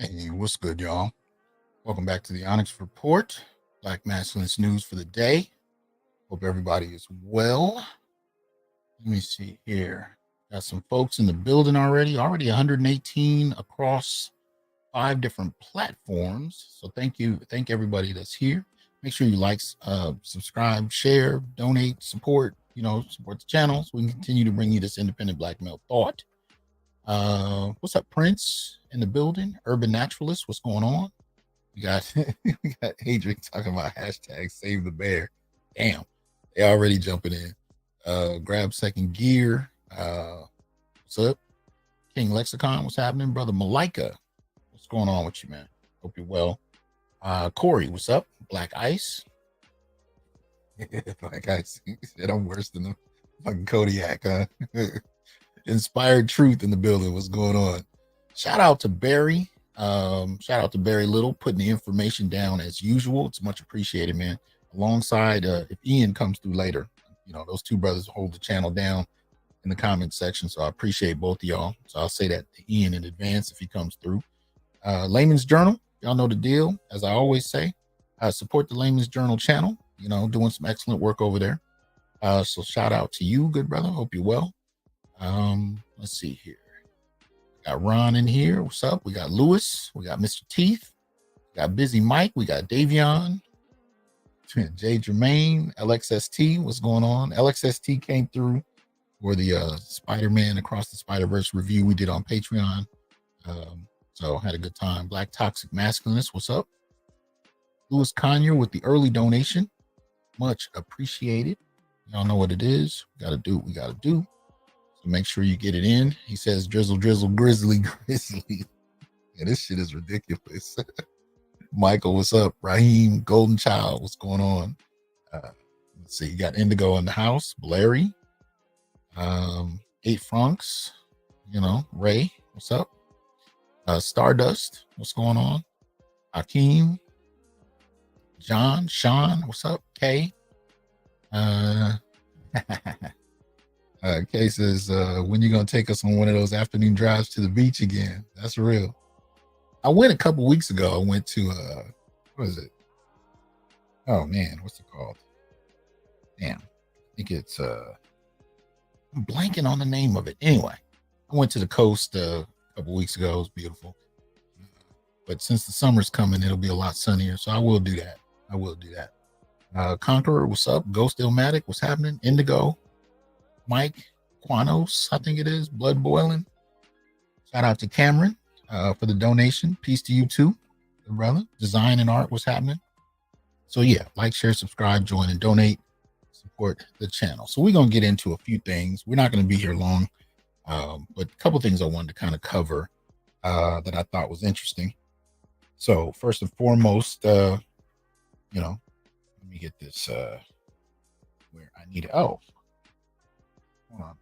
Hey, what's good, y'all? Welcome back to the Onyx Report, Black Masculinist news for the day. Hope everybody is well. Let me see here. Got some folks in the building already 118 across 5 different platforms. So thank you. Thank everybody that's here. Make sure you like, subscribe, share, donate, support, support the channel so we can continue to bring you this independent Black male thought. What's up, Prince in the building? Urban Naturalist, what's going on? We got we got Adrian talking about hashtag save the bear. Damn, they already jumping in. Grab second gear. What's up? King Lexicon, what's happening? Brother Malika, what's going on with you, man? Hope you're well. Corey, what's up? Black Ice. Black Ice said I'm worse than the fucking Kodiak, huh? Inspired Truth in the building. What's going on? Shout out to Barry. Shout out to Barry Little putting the information down as usual. It's much appreciated, man. Alongside, if Ian comes through later, those two brothers hold the channel down in the comment section. So I appreciate both of y'all. So I'll say that to Ian in advance if he comes through. Layman's Journal, y'all know the deal. As I always say, support the Layman's Journal channel. Doing some excellent work over there. So shout out to you, good brother. Hope you're well. Let's see here. We got Ron in here. What's up? We got Lewis. We got Mr. Teeth. We got Busy Mike. We got Davion. J. Jermaine. LXST. What's going on? LXST came through for the Spider-Man Across the Spider-Verse review we did on Patreon. So had a good time. Black Toxic Masculinist. What's up? Louis Conyer with the early donation. Much appreciated. Y'all know what it is. We got to do what we got to do. So make sure you get it in. He says, drizzle, drizzle, grizzly, grizzly. Yeah, this shit is ridiculous. Michael, what's up? Raheem, Golden Child, what's going on? Let's see. You got Indigo in the house. Larry. 8 Francs. Ray, what's up? Stardust, what's going on? Hakeem. John, Sean, what's up? Kay. Kay says, when you gonna take us on one of those afternoon drives to the beach again? That's real. I went a couple weeks ago. I went to what is it? Oh man, what's it called? Damn, I think it's I'm blanking on the name of it. Anyway, I went to the coast a couple weeks ago. It was beautiful. But since the summer's coming, it'll be a lot sunnier. So I will do that. Conqueror, what's up? Ghost Illmatic, what's happening? Indigo, Mike, Quanos, I think it is. Blood Boiling. Shout out to Cameron for the donation. Peace to you too, brother. Design and Art, what's happening? So yeah, like, share, subscribe, join, and donate. Support the channel. So we're going to get into a few things. We're not going to be here long, but a couple things I wanted to kind of cover that I thought was interesting. So first and foremost, let me get this where I need it. Oh, hold on.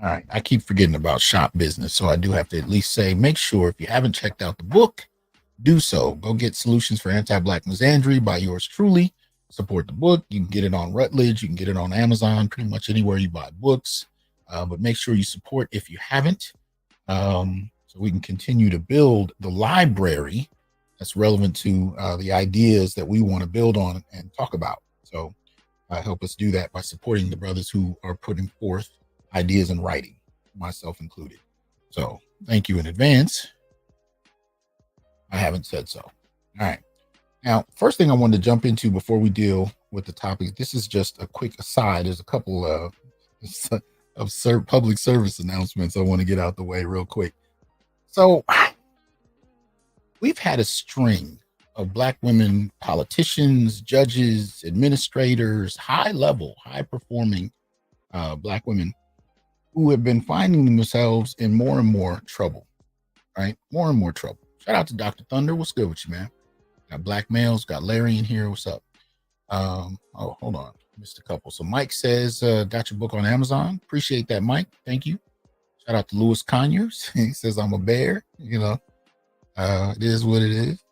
All right. I keep forgetting about shop business. So I do have to at least say, make sure if you haven't checked out the book, do so. Go get Solutions for Anti-Black Misandry by yours truly. Support the book. You can get it on Routledge. You can get it on Amazon, pretty much anywhere you buy books. But make sure you support if you haven't. So we can continue to build the library that's relevant to the ideas that we want to build on and talk about. So help us do that by supporting the brothers who are putting forth ideas in writing, myself included. So thank you in advance. I haven't said so. All right. Now, first thing I wanted to jump into before we deal with the topic, this is just a quick aside. There's a couple of public service announcements I want to get out the way real quick. So we've had a string of Black women politicians, judges, administrators, high-level, high-performing Black women who have been finding themselves in more and more trouble, right? More and more trouble. Shout out to Dr. Thunder. What's good with you, man? Got Black males, got Larry in here. What's up? Oh, hold on. Missed a couple. So Mike says, got your book on Amazon. Appreciate that, Mike. Thank you. Shout out to Louis Conyers. He says, I'm a bear. It is what it is.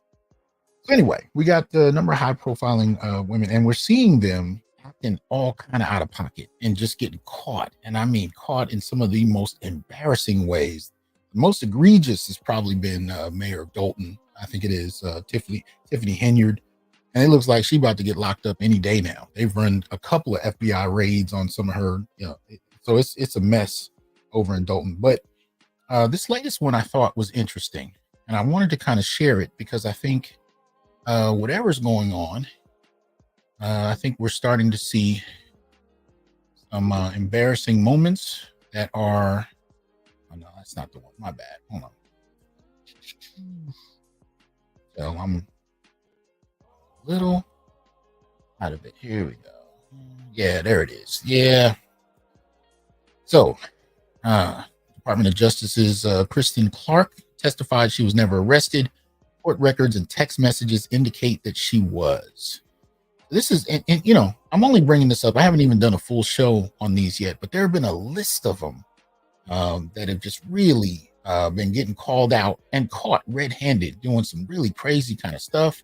So anyway, we got the number of high profiling women, and we're seeing them acting all kind of out of pocket and just getting caught. And I mean, caught in some of the most embarrassing ways The most egregious has probably been Mayor of Dalton. I think it is Tiffany Henyard. And it looks like she's about to get locked up any day now. They've run a couple of FBI raids on some of her, so it's a mess over in Dalton. But this latest one I thought was interesting, and I wanted to kind of share it because I think whatever's going on, I think we're starting to see some embarrassing moments that are, oh no, that's not the one, my bad, hold on. So I'm little out of it. Here we go. Yeah, there it is. Yeah. So, Department of Justice's Kristen Clark testified she was never arrested. Court records and text messages indicate that she was. This is, and I'm only bringing this up. I haven't even done a full show on these yet, but there have been a list of them that have just really been getting called out and caught red-handed doing some really crazy kind of stuff.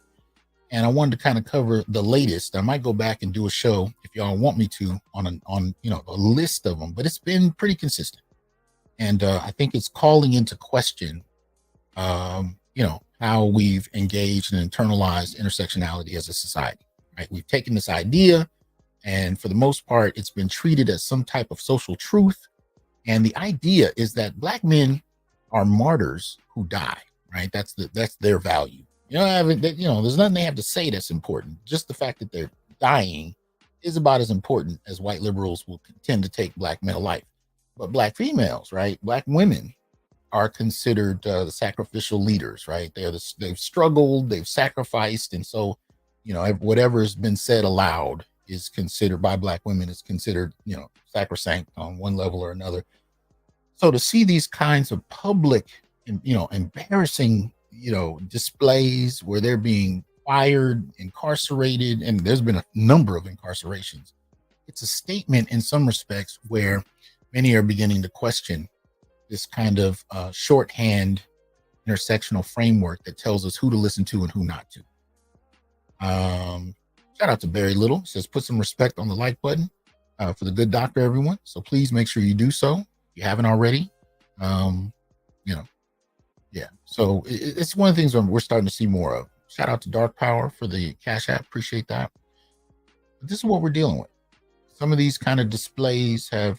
And I wanted to kind of cover the latest. I might go back and do a show if y'all want me to on a list of them, but it's been pretty consistent. And I think it's calling into question, how we've engaged and internalized intersectionality as a society, right? We've taken this idea and for the most part, it's been treated as some type of social truth. And the idea is that Black men are martyrs who die, right? That's their value. There's nothing they have to say that's important. Just the fact that they're dying is about as important as white liberals will tend to take Black male life. But Black females, right? Black women are considered the sacrificial leaders, right? They've struggled, they've sacrificed. And so, whatever has been said aloud is considered by Black women is considered, sacrosanct on one level or another. So to see these kinds of public, embarrassing, displays where they're being fired, incarcerated, and there's been a number of incarcerations. It's a statement in some respects where many are beginning to question this kind of shorthand intersectional framework that tells us who to listen to and who not to. Shout out to Barry Little. It says, put some respect on the like button for the good doctor, everyone. So please make sure you do so if you haven't already. Yeah, so it's one of the things we're starting to see more of. Shout out to Dark Power for the Cash App. Appreciate that. But this is what we're dealing with. Some of these kind of displays have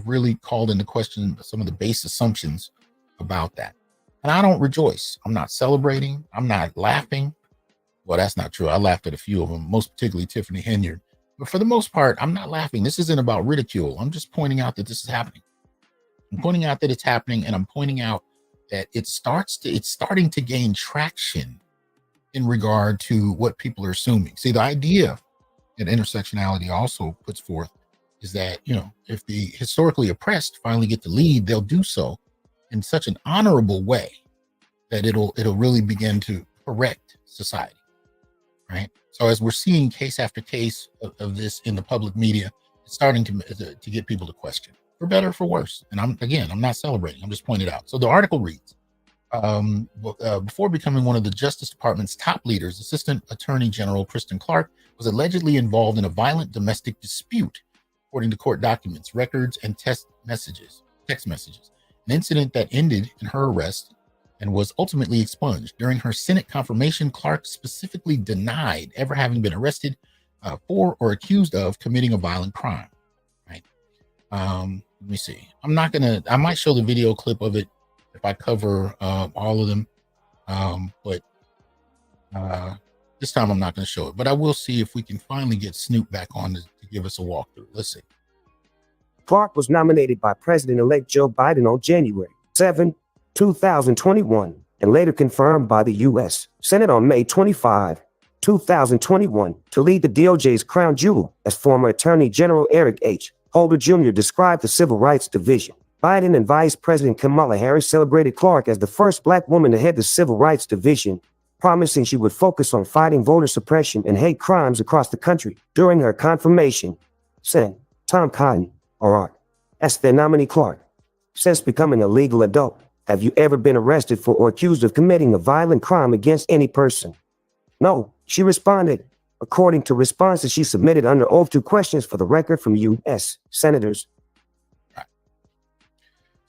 really called into question some of the base assumptions about that. And I don't rejoice. I'm not celebrating. I'm not laughing. Well, that's not true. I laughed at a few of them, most particularly Tiffany Henyard. But for the most part, I'm not laughing. This isn't about ridicule. I'm just pointing out that this is happening. I'm pointing out that it's happening, and I'm pointing out that it's starting to gain traction in regard to what people are assuming. See, the idea that intersectionality also puts forth is that, if the historically oppressed finally get to lead, they'll do so in such an honorable way that it'll really begin to correct society, right? So as we're seeing case after case of this in the public media, it's starting to get people to question, for better or for worse. And I'm not celebrating. I'm just pointing it out. So the article reads, before becoming one of the Justice Department's top leaders, Assistant Attorney General Kristen Clark was allegedly involved in a violent domestic dispute, according to court documents, records, and text messages, an incident that ended in her arrest and was ultimately expunged. During her Senate confirmation, Clark specifically denied ever having been arrested for or accused of committing a violent crime, right? Let me see. I might show the video clip of it if I cover all of them. But this time I'm not going to show it, but I will see if we can finally get Snoop back on to give us a walkthrough. Let's see. Clark was nominated by President-elect Joe Biden on January 7, 2021, and later confirmed by the U.S. Senate on May 25, 2021, to lead the DOJ's crown jewel, as former Attorney General Eric H. Holder Jr. described the Civil Rights Division. Biden and Vice President Kamala Harris celebrated Clark as the first Black woman to head the Civil Rights Division, promising she would focus on fighting voter suppression and hate crimes across the country. During her confirmation, Sen. Tom Cotton, RR, asked their nominee Clark, since becoming a legal adult, have you ever been arrested for or accused of committing a violent crime against any person? No, she responded, according to responses she submitted under oath to questions for the record from U.S. senators.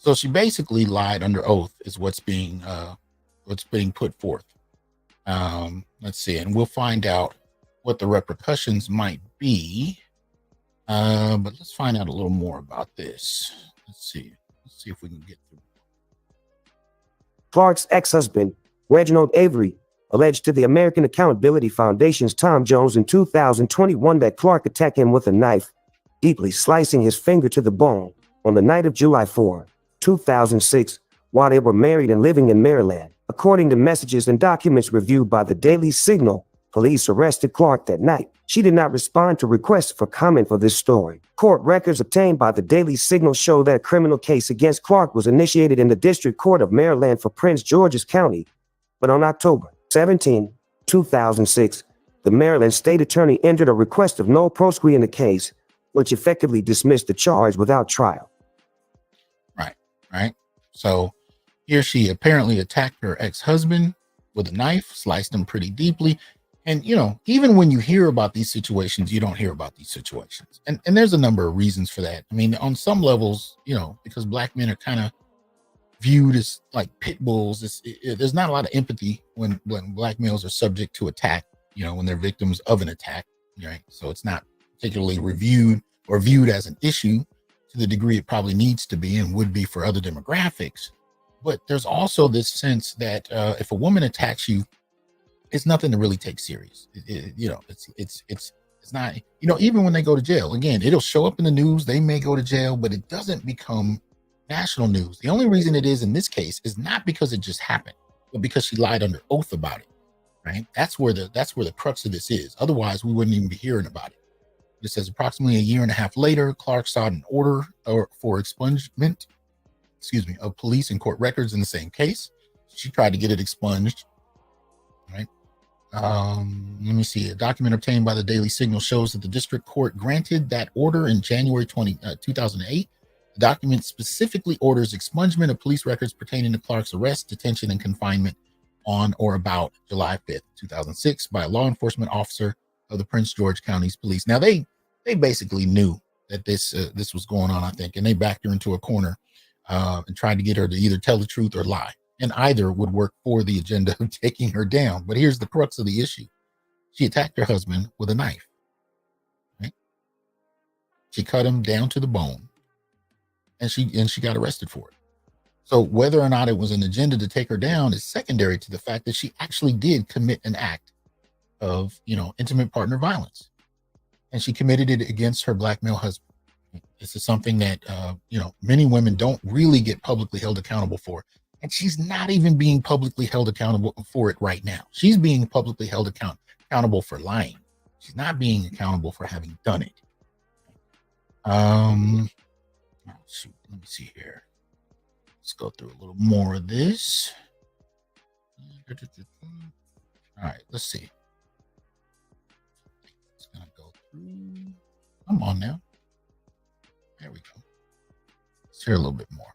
So she basically lied under oath is what's being put forth. Let's see, and we'll find out what the repercussions might be. But let's find out a little more about this. Let's see if we can get through. Clark's ex-husband, Reginald Avery, alleged to the American Accountability Foundation's Tom Jones in 2021 that Clark attacked him with a knife, deeply slicing his finger to the bone, on the night of July 4, 2006, while they were married and living in Maryland. According to messages and documents reviewed by the Daily Signal, police arrested Clark that night. She did not respond to requests for comment for this story. Court records obtained by the Daily Signal show that a criminal case against Clark was initiated in the District Court of Maryland for Prince George's County. But on October 17, 2006, the Maryland State Attorney entered a request of no prosecute in the case, which effectively dismissed the charge without trial. Right. So here she apparently attacked her ex-husband with a knife, sliced him pretty deeply. And, even when you hear about these situations, you don't hear about these situations. And there's a number of reasons for that. I mean, on some levels, because black men are kind of viewed as like pit bulls, there's not a lot of empathy when black males are subject to attack, when they're victims of an attack, right? So it's not particularly reviewed or viewed as an issue to the degree it probably needs to be and would be for other demographics. But there's also this sense that if a woman attacks you, it's nothing to really take serious. It's not, even when they go to jail, again, it'll show up in the news. They may go to jail, but it doesn't become national news. The only reason it is in this case is not because it just happened, but because she lied under oath about it, right? That's where the crux of this is. Otherwise, we wouldn't even be hearing about it. It says approximately a year and a half later, Clark sought an order for expungement, of police and court records in the same case. She tried to get it expunged, right? Let me see. A document obtained by the Daily Signal shows that the district court granted that order in January 2008. The document specifically orders expungement of police records pertaining to Clark's arrest, detention, and confinement on or about July 5th, 2006 by a law enforcement officer of the Prince George County's police. Now they basically knew that this was going on, I think, and they backed her into a corner and tried to get her to either tell the truth or lie. And either would work for the agenda of taking her down. But here's the crux of the issue. She attacked her husband with a knife, right? She cut him down to the bone, and she got arrested for it. So whether or not it was an agenda to take her down is secondary to the fact that she actually did commit an act of, intimate partner violence. And she committed it against her black male husband. This is something that, many women don't really get publicly held accountable for. And she's not even being publicly held accountable for it right now. She's being publicly held accountable for lying. She's not being accountable for having done it. Shoot, let me see here. Let's go through a little more of this. All right, let's see. It's gonna go through. Come on now. There we go. Let's hear a little bit more.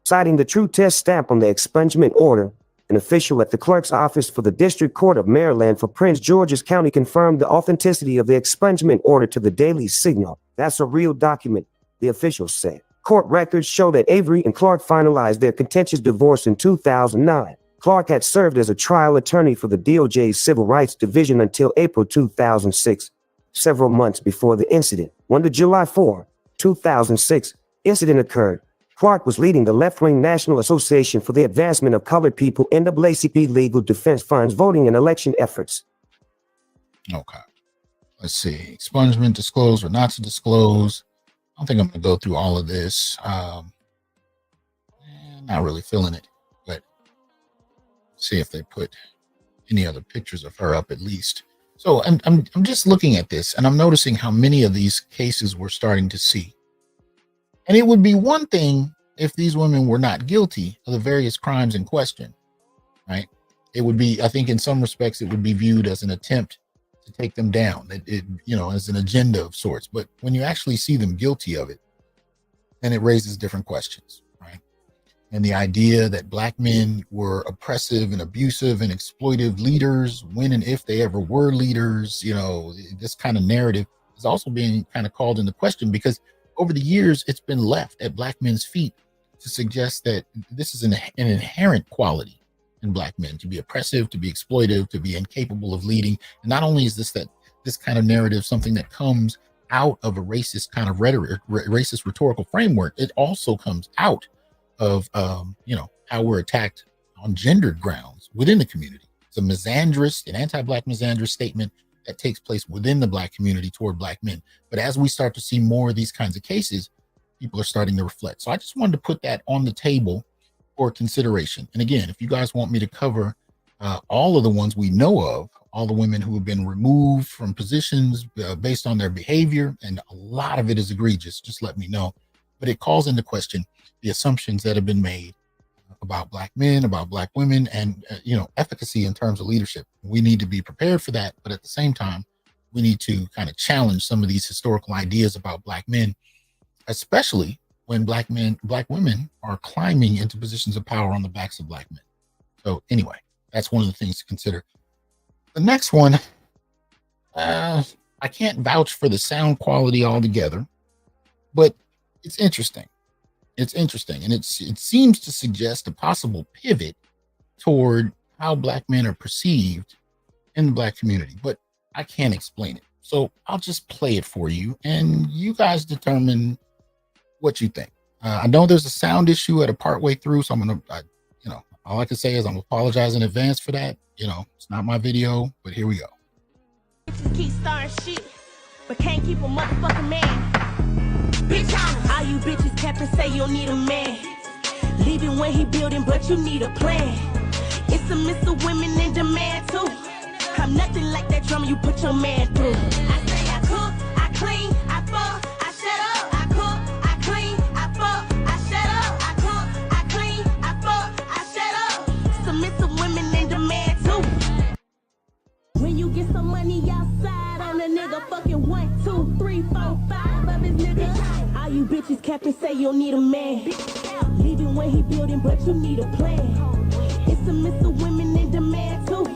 Citing the true test stamp on the expungement order, an official at the clerk's office for the District Court of Maryland for Prince George's County confirmed the authenticity of the expungement order to the Daily Signal. That's a real document, the official said. Court records show that Avery and Clark finalized their contentious divorce in 2009. Clark had served as a trial attorney for the DOJ's Civil Rights Division until April 2006, several months before the incident. When the July 4, 2006 incident occurred, Clark was leading the left-wing National Association for the Advancement of Colored People NAACP Legal Defense Fund's voting and election efforts. Okay. Let's see. Expungement, disclose or not to disclose. I don't think I'm going to go through all of this. Not really feeling it, but see if they put any other pictures of her up at least. So I'm just looking at this and I'm noticing how many of these cases we're starting to see. And it would be one thing if these women were not guilty of the various crimes in question, right? It would be, I think in some respects, it would be viewed as an attempt to take them down, as an agenda of sorts. But when you actually see them guilty of it, then it raises different questions, right? And the idea that black men were oppressive and abusive and exploitive leaders, when and if they ever were leaders, this kind of narrative is also being kind of called into question because over the years, it's been left at Black men's feet to suggest that this is an inherent quality in Black men, to be oppressive, to be exploitive, to be incapable of leading. And not only is this kind of narrative something that comes out of a racist kind of rhetoric, racist rhetorical framework, it also comes out of how we're attacked on gendered grounds within the community. It's a misandrist, an anti-Black misandrist statement that takes place within the Black community toward Black men. But as we start to see more of these kinds of cases, people are starting to reflect. So I just wanted to put that on the table for consideration. And again, if you guys want me to cover all of the ones we know of, all the women who have been removed from positions based on their behavior, and a lot of it is egregious, just let me know. But it calls into question the assumptions that have been made about Black men, about Black women, and efficacy in terms of leadership. We need to be prepared for that, but at the same time, we need to kind of challenge some of these historical ideas about Black men, especially when Black women are climbing into positions of power on the backs of Black men. So anyway, that's one of the things to consider. The next one, I can't vouch for the sound quality altogether, but it's interesting. It's interesting, and it seems to suggest a possible pivot toward how Black men are perceived in the Black community, but I can't explain it. So I'll just play it for you, and you guys determine what you think. I know there's a sound issue at a part way through, so I'm gonna, all I can say is I'm apologize in advance for that. It's not my video, but here we go. Keep starting shit, but can't keep a motherfucking man. Bitch, all you bitches cap and say you don't need a man. Leaving when he building, but you need a plan. It's a mix of women in demand too. I'm nothing like that drama you put your man through. I say I cook, I clean, I fuck, I shut up. I cook, I clean, I fuck, I shut up. I cook, I clean, I fuck, I shut up. It's a mix of women in demand too. When you get some money outside on a nigga, fucking 1, 2, 3, 4, 5 of his niggas. All you bitches cap and say you don't need a man. Leaving when he building, but you need a plan. It's a mix of women in demand too.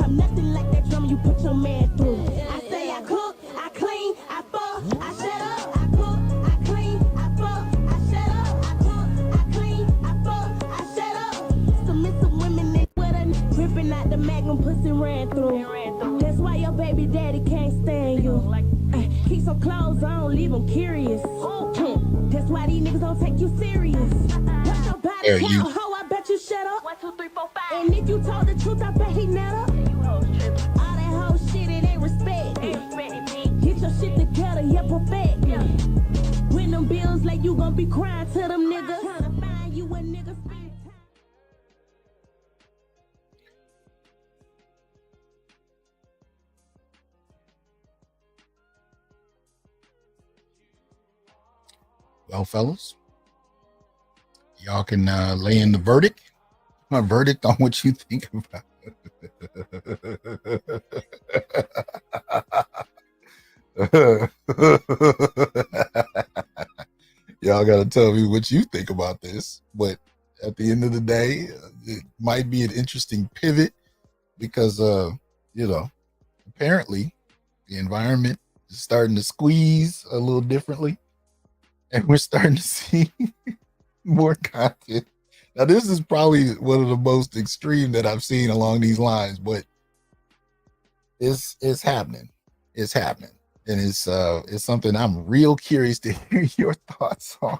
I'm nothing like that drama you put your man through. I say I cook, I clean, I fuck, I shut up. I cook, I clean, I fuck, I shut up. I cook, I clean, I fuck, I shut up. It's a mix of women in with a ripping out the magnum pussy ran through. That's why your baby daddy can't stand you. Keep some clothes on, leave them curious. That's why these niggas don't take you serious. What's your body count, ho? I bet you shut up. 1, 2, 3, 4, 5. And if you told the truth, I bet he nut up. All that whole shit, it ain't respect. Get your shit together, yeah, perfect. When them bills like you gon' be crying to them niggas. Tryna find you a nigga spend time. Well, fellas, y'all can lay in the verdict. My verdict on what you think about y'all gotta tell me what you think about this. But at the end of the day, it might be an interesting pivot because apparently the environment is starting to squeeze a little differently, and we're starting to see more content. Now, this is probably one of the most extreme that I've seen along these lines, but it's happening. It's happening. And it's something I'm real curious to hear your thoughts on.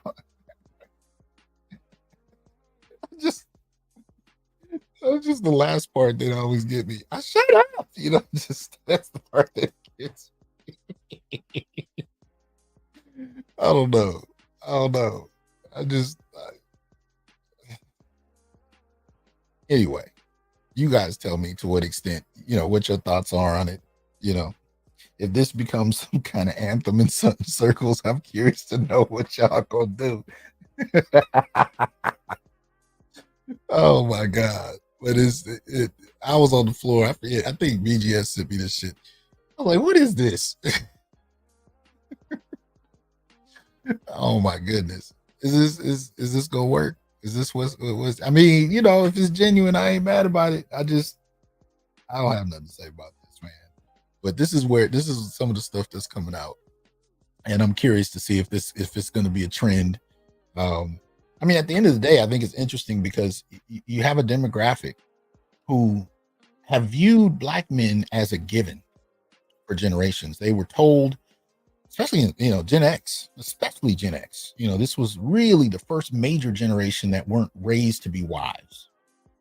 just the last part that always get me. I shut up. Just that's the part that gets me. I don't know. Anyway, you guys tell me to what extent, what your thoughts are on it. If this becomes some kind of anthem in some circles, I'm curious to know what y'all gonna do. Oh my God. But I was on the floor. I forget. I think BGS sent me this shit. I'm like, what is this? Oh my goodness. Is this gonna work? Is this what's I mean, if it's genuine, I ain't mad about it. I don't have nothing to say about this, man. But this is some of the stuff that's coming out. And I'm curious to see if it's going to be a trend. I mean, at the end of the day, I think it's interesting because you have a demographic who have viewed Black men as a given for generations. They were told, especially, Gen X, especially Gen X, this was really the first major generation that weren't raised to be wives,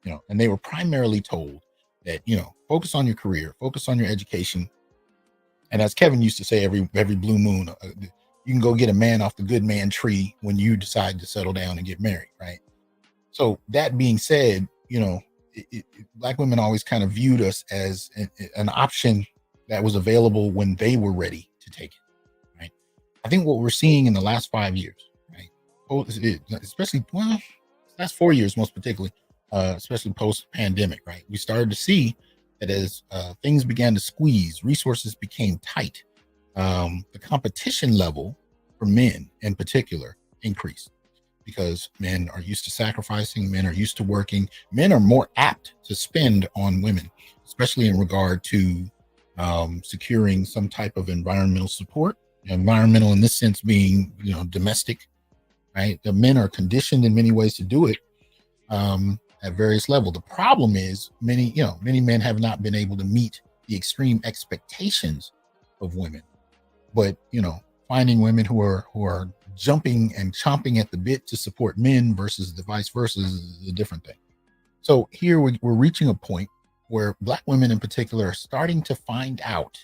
and they were primarily told that, focus on your career, focus on your education. And as Kevin used to say, every blue moon, you can go get a man off the good man tree when you decide to settle down and get married, right? So that being said, Black women always kind of viewed us as an option that was available when they were ready to take it, right? I think what we're seeing in the last 5 years, right, especially, last 4 years most particularly, especially post-pandemic, right, we started to see that as things began to squeeze, resources became tight, the competition level for men in particular increased, because men are used to sacrificing, men are used to working, men are more apt to spend on women, especially in regard to securing some type of environmental support. Environmental in this sense being, domestic, right? The men are conditioned in many ways to do it at various levels. The problem is many men have not been able to meet the extreme expectations of women, but finding women who are jumping and chomping at the bit to support men versus the vice versa is a different thing. So here we're reaching a point where Black women in particular are starting to find out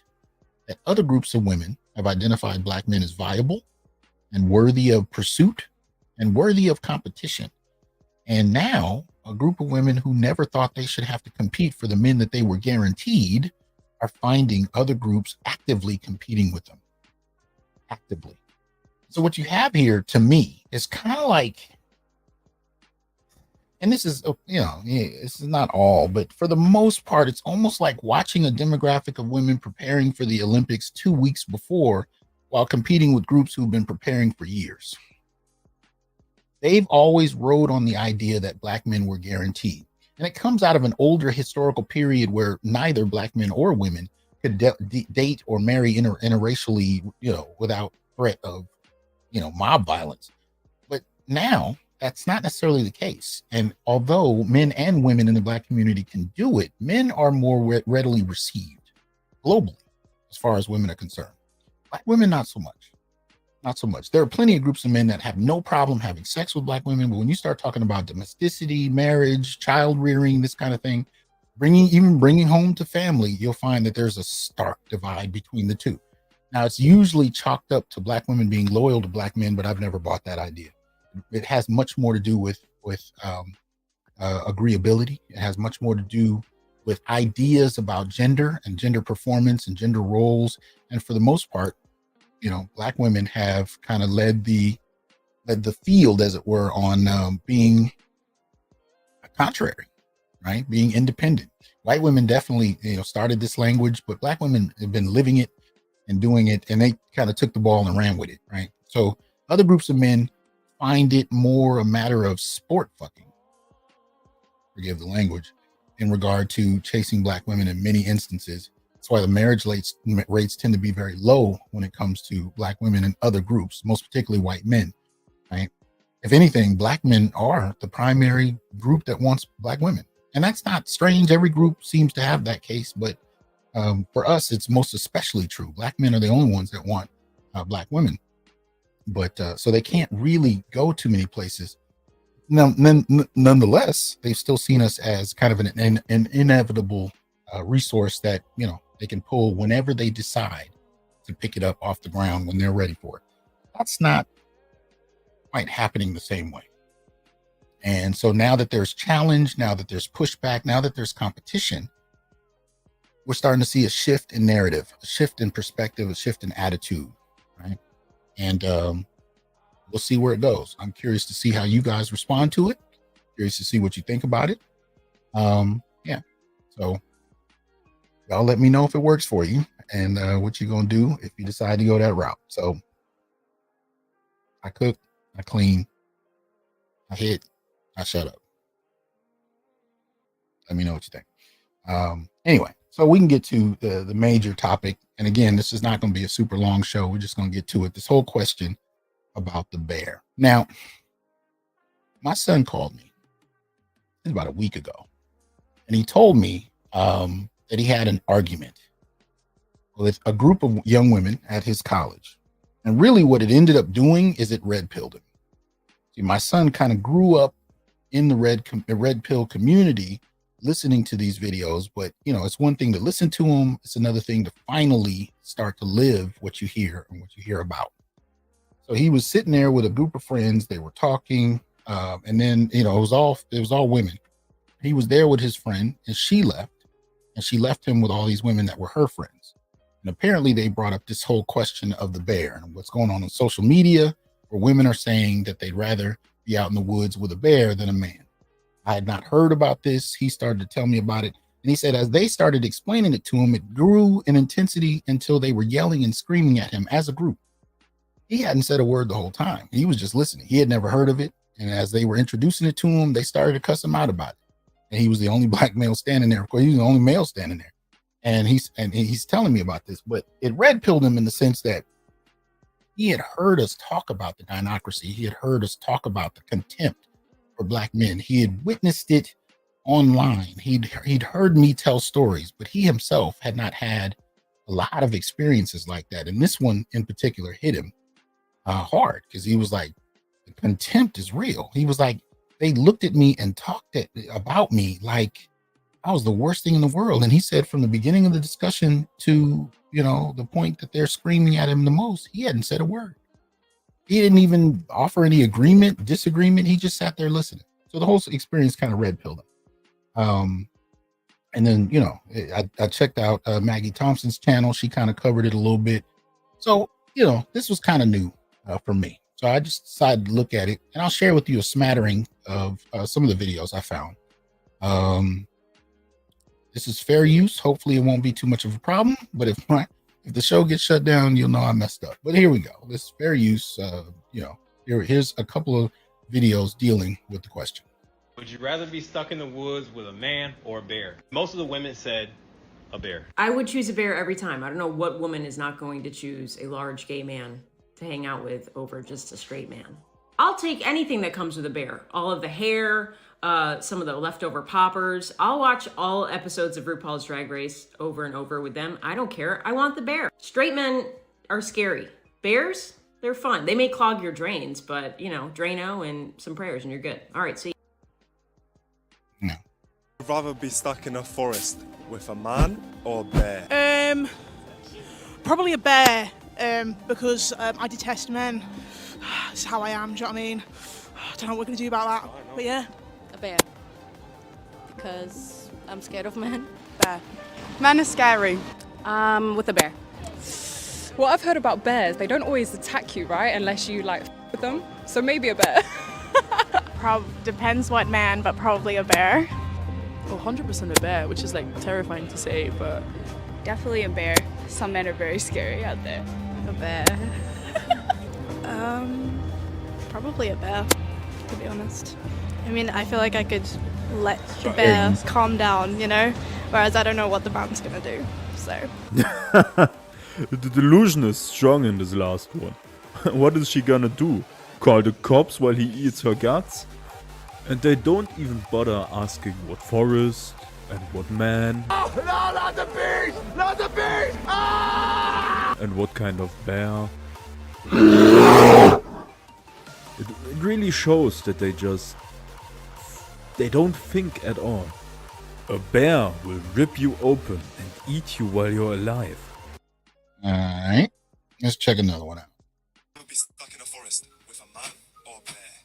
that other groups of women have identified Black men as viable and worthy of pursuit and worthy of competition. And now a group of women who never thought they should have to compete for the men that they were guaranteed are finding other groups actively competing with them. Actively. So what you have here, to me, is kind of like, and this is, this is not all, but for the most part, it's almost like watching a demographic of women preparing for the Olympics 2 weeks before while competing with groups who've been preparing for years. They've always rode on the idea that Black men were guaranteed. And it comes out of an older historical period where neither Black men or women could date or marry interracially, without threat of, mob violence. But now that's not necessarily the case. And although men and women in the Black community can do it, men are more readily received globally as far as women are concerned. Black women, not so much. Not so much. There are plenty of groups of men that have no problem having sex with Black women, but when you start talking about domesticity, marriage, child rearing, this kind of thing, bringing home to family, you'll find that there's a stark divide between the two. Now, it's usually chalked up to Black women being loyal to Black men, but I've never bought that idea. It has much more to do with agreeability. It has much more to do with ideas about gender and gender performance and gender roles. And for the most part, Black women have kind of led the field, as it were, on being contrary, right? Being independent. White women definitely, started this language, but Black women have been living it and doing it, and they kind of took the ball and ran with it, right? So other groups of men find it more a matter of sport fucking, forgive the language, in regard to chasing Black women in many instances. That's why the marriage rates tend to be very low when it comes to Black women and other groups, most particularly white men, right? If anything, Black men are the primary group that wants Black women. And that's not strange. Every group seems to have that case, but for us, it's most especially true. Black men are the only ones that want Black women. But so they can't really go too many places. Nonetheless, they've still seen us as kind of an inevitable resource that, they can pull whenever they decide to pick it up off the ground when they're ready for it. That's not quite happening the same way. And so now that there's challenge, now that there's pushback, now that there's competition, we're starting to see a shift in narrative, a shift in perspective, a shift in attitude, right? And we'll see where it goes. I'm curious to see how you guys respond to it. Curious to see what you think about it. Yeah. So y'all let me know if it works for you and what you're going to do if you decide to go that route. So I cook, I clean, I hit, I shut up. Let me know what you think. Anyway, So we can get to the major topic. And again, this is not going to be a super long show. We're just going to get to it. This whole question about the bear. Now, my son called me about a week ago, and he told me that he had an argument with a group of young women at his college. And really what it ended up doing is it red pilled him. See, my son kind of grew up in the red pill community listening to these videos, but you know, it's one thing to listen to them. It's another thing to finally start to live what you hear and what you hear about. So he was sitting there with a group of friends. They were talking. And then, you know, it was all women. He was there with his friend and she left him with all these women that were her friends. And apparently they brought up this whole question of the bear and what's going on social media, where women are saying that they'd rather be out in the woods with a bear than a man. I had not heard about this. He started to tell me about it. And he said, as they started explaining it to him, it grew in intensity until they were yelling and screaming at him as a group. He hadn't said a word the whole time. He was just listening. He had never heard of it. And as they were introducing it to him, they started to cuss him out about it. And he was the only black male standing there. Of course, he was the only male standing there. And he's telling me about this, but it red pilled him in the sense that he had heard us talk about the gynarchy. He had heard us talk about the contempt for black men. He had witnessed it online. He'd heard me tell stories, but he himself had not had a lot of experiences like that. And this one in particular hit him hard because he was like, the contempt is real. He was like, they looked at me and talked about me like I was the worst thing in the world. And he said from the beginning of the discussion to, you know, the point that they're screaming at him the most, he hadn't said a word. He didn't even offer any disagreement. He just sat there listening. So the whole experience kind of red pilled him. And then, you know, I checked out Maggie Thompson's channel. She kind of covered it a little bit. So, you know, this was kind of new for me. So I just decided to look at it, and I'll share with you a smattering of some of the videos I found. This is fair use. Hopefully it won't be too much of a problem, but if the show gets shut down, you'll know I messed up. But here we go. This is fair use. You know, here's a couple of videos dealing with the question. Would you rather be stuck in the woods with a man or a bear? Most of the women said a bear. I would choose a bear every time. I don't know what woman is not going to choose a large gay man to hang out with over just a straight man. I'll take anything that comes with a bear. All of the hair, some of the leftover poppers. I'll watch all episodes of RuPaul's Drag Race over and over with them. I don't care. I want the bear. Straight men are scary. Bears, they're fun. They may clog your drains, but you know, Drano and some prayers and you're good. All right, see. No. I'd rather be stuck in a forest with a man or a bear. Probably a bear, because I detest men. It's how I am, do you know what I mean? I don't know what we're going to do about that, but yeah. A bear. Because I'm scared of men. Bear. Men are scary. With a bear. What I've heard about bears, they don't always attack you, right? Unless you like with them. So maybe a bear. Depends what man, but probably a bear. Oh, 100% a bear, which is like terrifying to say, but definitely a bear. Some men are very scary out there. A bear. Probably a bear, to be honest. I mean, I feel like I could let the bear calm down, you know? Whereas I don't know what the man's gonna do, so. The delusion is strong in this last one. What is she gonna do? Call the cops while he eats her guts? And they don't even bother asking what forest and what man. Oh, no, not the beast! Not the beast! Ah! And what kind of bear. It really shows that they don't think at all. A bear will rip you open and eat you while you're alive. Alright, let's check another one out. I'll be stuck in a forest with a man or a bear.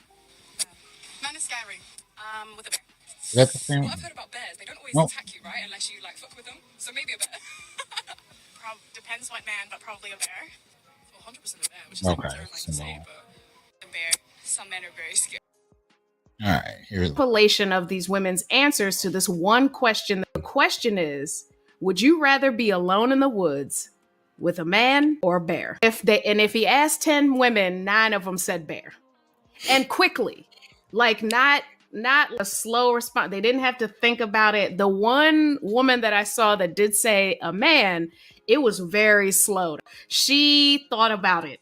Man is scary. With a bear. Is that the same? What I've heard about bears, they don't always attack you, right? Unless you like fuck with them. So maybe a bear. Depends what man, but probably a bear. Well, 100% a bear, which is like terrifying to say, but a bear. Some men are very scary. All right, here's compilation of these women's answers to this one question. The question is, would you rather be alone in the woods with a man or a bear? If he asked 10 women, 9 of them said bear. And quickly, like not not a slow response. They didn't have to think about it. The one woman that I saw that did say a man, it was very slow. She thought about it,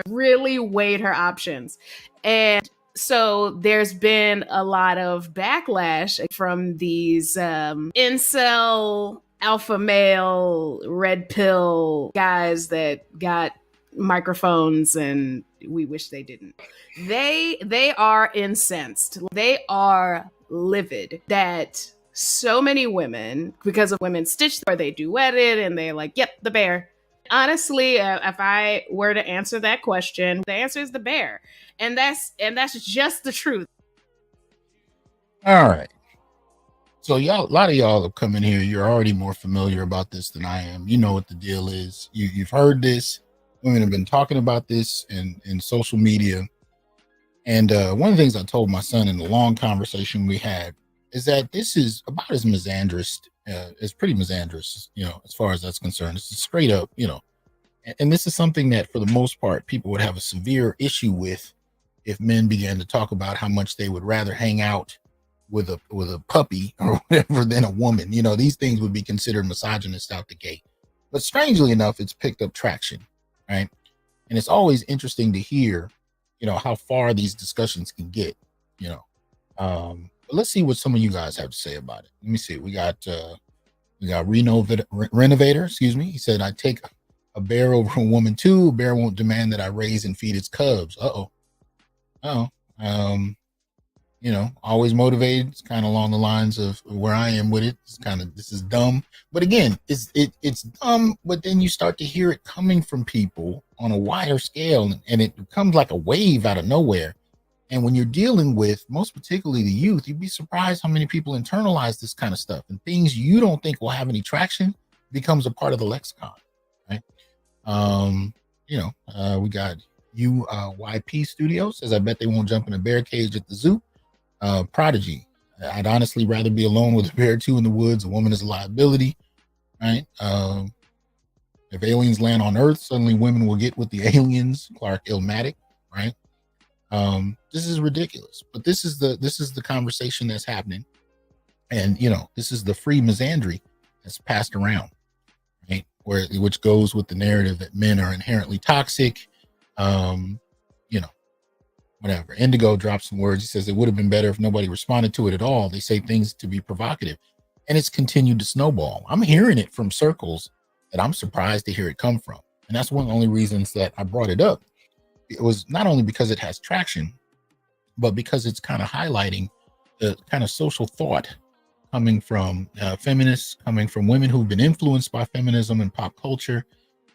really weighed her options. And so there's been a lot of backlash from these incel, alpha male, red pill guys that got microphones, and we wish they didn't. They are incensed. They are livid that so many women, because of Women's Stitch, or they duetted and they're like, yep, the bear. Honestly, if I were to answer that question, the answer is the bear. And that's just the truth. All right. So y'all, a lot of y'all have come in here. You're already more familiar about this than I am. You know what the deal is. You've heard this. Women have been talking about this in social media. And one of the things I told my son in the long conversation we had is that this is about as misandrous. It's pretty misandrous, as far as that's concerned. It's straight up, and this is something that for the most part, people would have a severe issue with if men began to talk about how much they would rather hang out with a puppy or whatever than a woman. These things would be considered misogynist out the gate. But strangely enough, it's picked up traction, right? And it's always interesting to hear, how far these discussions can get, but let's see what some of you guys have to say about it. Let me see. We got Renovator, excuse me. He said, I take a bear over a woman too. A bear won't demand that I raise and feed its cubs. Always motivated. It's kind of along the lines of where I am with it. This is dumb. But again, it's dumb, but then you start to hear it coming from people on a wider scale, and it becomes like a wave out of nowhere. And when you're dealing with, most particularly the youth, you'd be surprised how many people internalize this kind of stuff, and things you don't think will have any traction becomes a part of the lexicon, right? We got UYP Studios says, I bet they won't jump in a bear cage at the zoo. Prodigy, I'd honestly rather be alone with a bear too in the woods. A woman is a liability, right? If aliens land on Earth, suddenly women will get with the aliens. Clark Ilmatic, right? This is ridiculous, but this is the conversation that's happening. And, this is the free misandry that's passed around, right? Which goes with the narrative that men are inherently toxic. Whatever. Indigo drops some words. He says it would have been better if nobody responded to it at all. They say things to be provocative, and it's continued to snowball. I'm hearing it from circles that I'm surprised to hear it come from. And that's one of the only reasons that I brought it up. It was not only because it has traction, but because it's kind of highlighting the kind of social thought coming from feminists, coming from women who've been influenced by feminism and pop culture,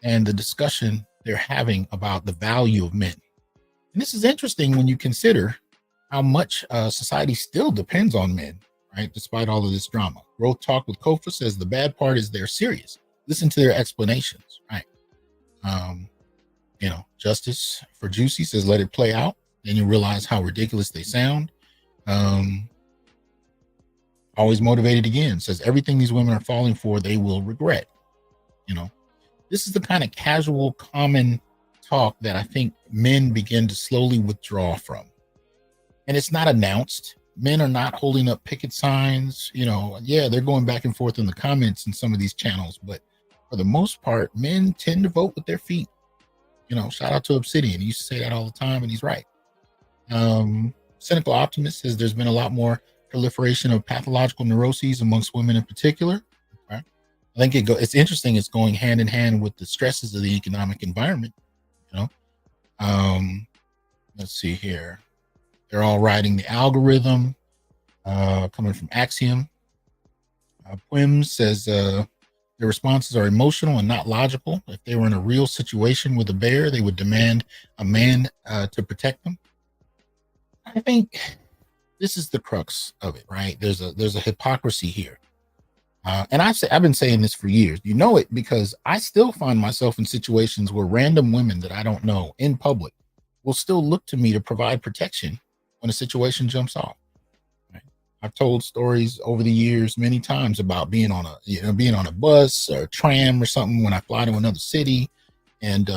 and the discussion they're having about the value of men. And this is interesting when you consider how much society still depends on men, right? Despite all of this drama. Growth Talk with Kofa says the bad part is they're serious. Listen to their explanations, right? Justice for Juicy says, let it play out. Then you realize how ridiculous they sound. Always Motivated again says, everything these women are falling for, they will regret. This is the kind of casual, common talk that I think men begin to slowly withdraw from. And it's not announced. Men are not holding up picket signs. They're going back and forth in the comments in some of these channels, but for the most part, men tend to vote with their feet. Shout out to Obsidian. He used to say that all the time, and he's right. Cynical Optimist says there's been a lot more proliferation of pathological neuroses amongst women in particular. Okay? I think it's interesting. It's going hand in hand with the stresses of the economic environment. Let's see here. They're all writing the algorithm, coming from Axiom. Pwims says their responses are emotional and not logical. If they were in a real situation with a bear, they would demand a man to protect them. I think this is the crux of it, right? There's a hypocrisy here. And I've been saying this for years. It because I still find myself in situations where random women that I don't know in public will still look to me to provide protection when a situation jumps off. Right? I've told stories over the years many times about being on a bus or a tram or something when I fly to another city, And,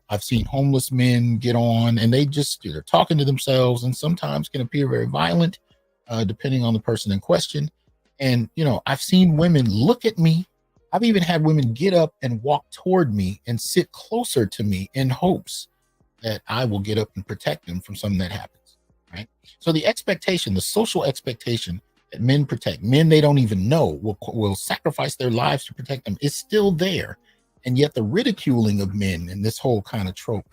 I've seen homeless men get on and they're talking to themselves and sometimes can appear very violent, depending on the person in question. And, I've seen women look at me. I've even had women get up and walk toward me and sit closer to me in hopes that I will get up and protect them from something that happens. Right. So the expectation, the social expectation that men protect men they don't even know will sacrifice their lives to protect them is still there. And yet the ridiculing of men in this whole kind of trope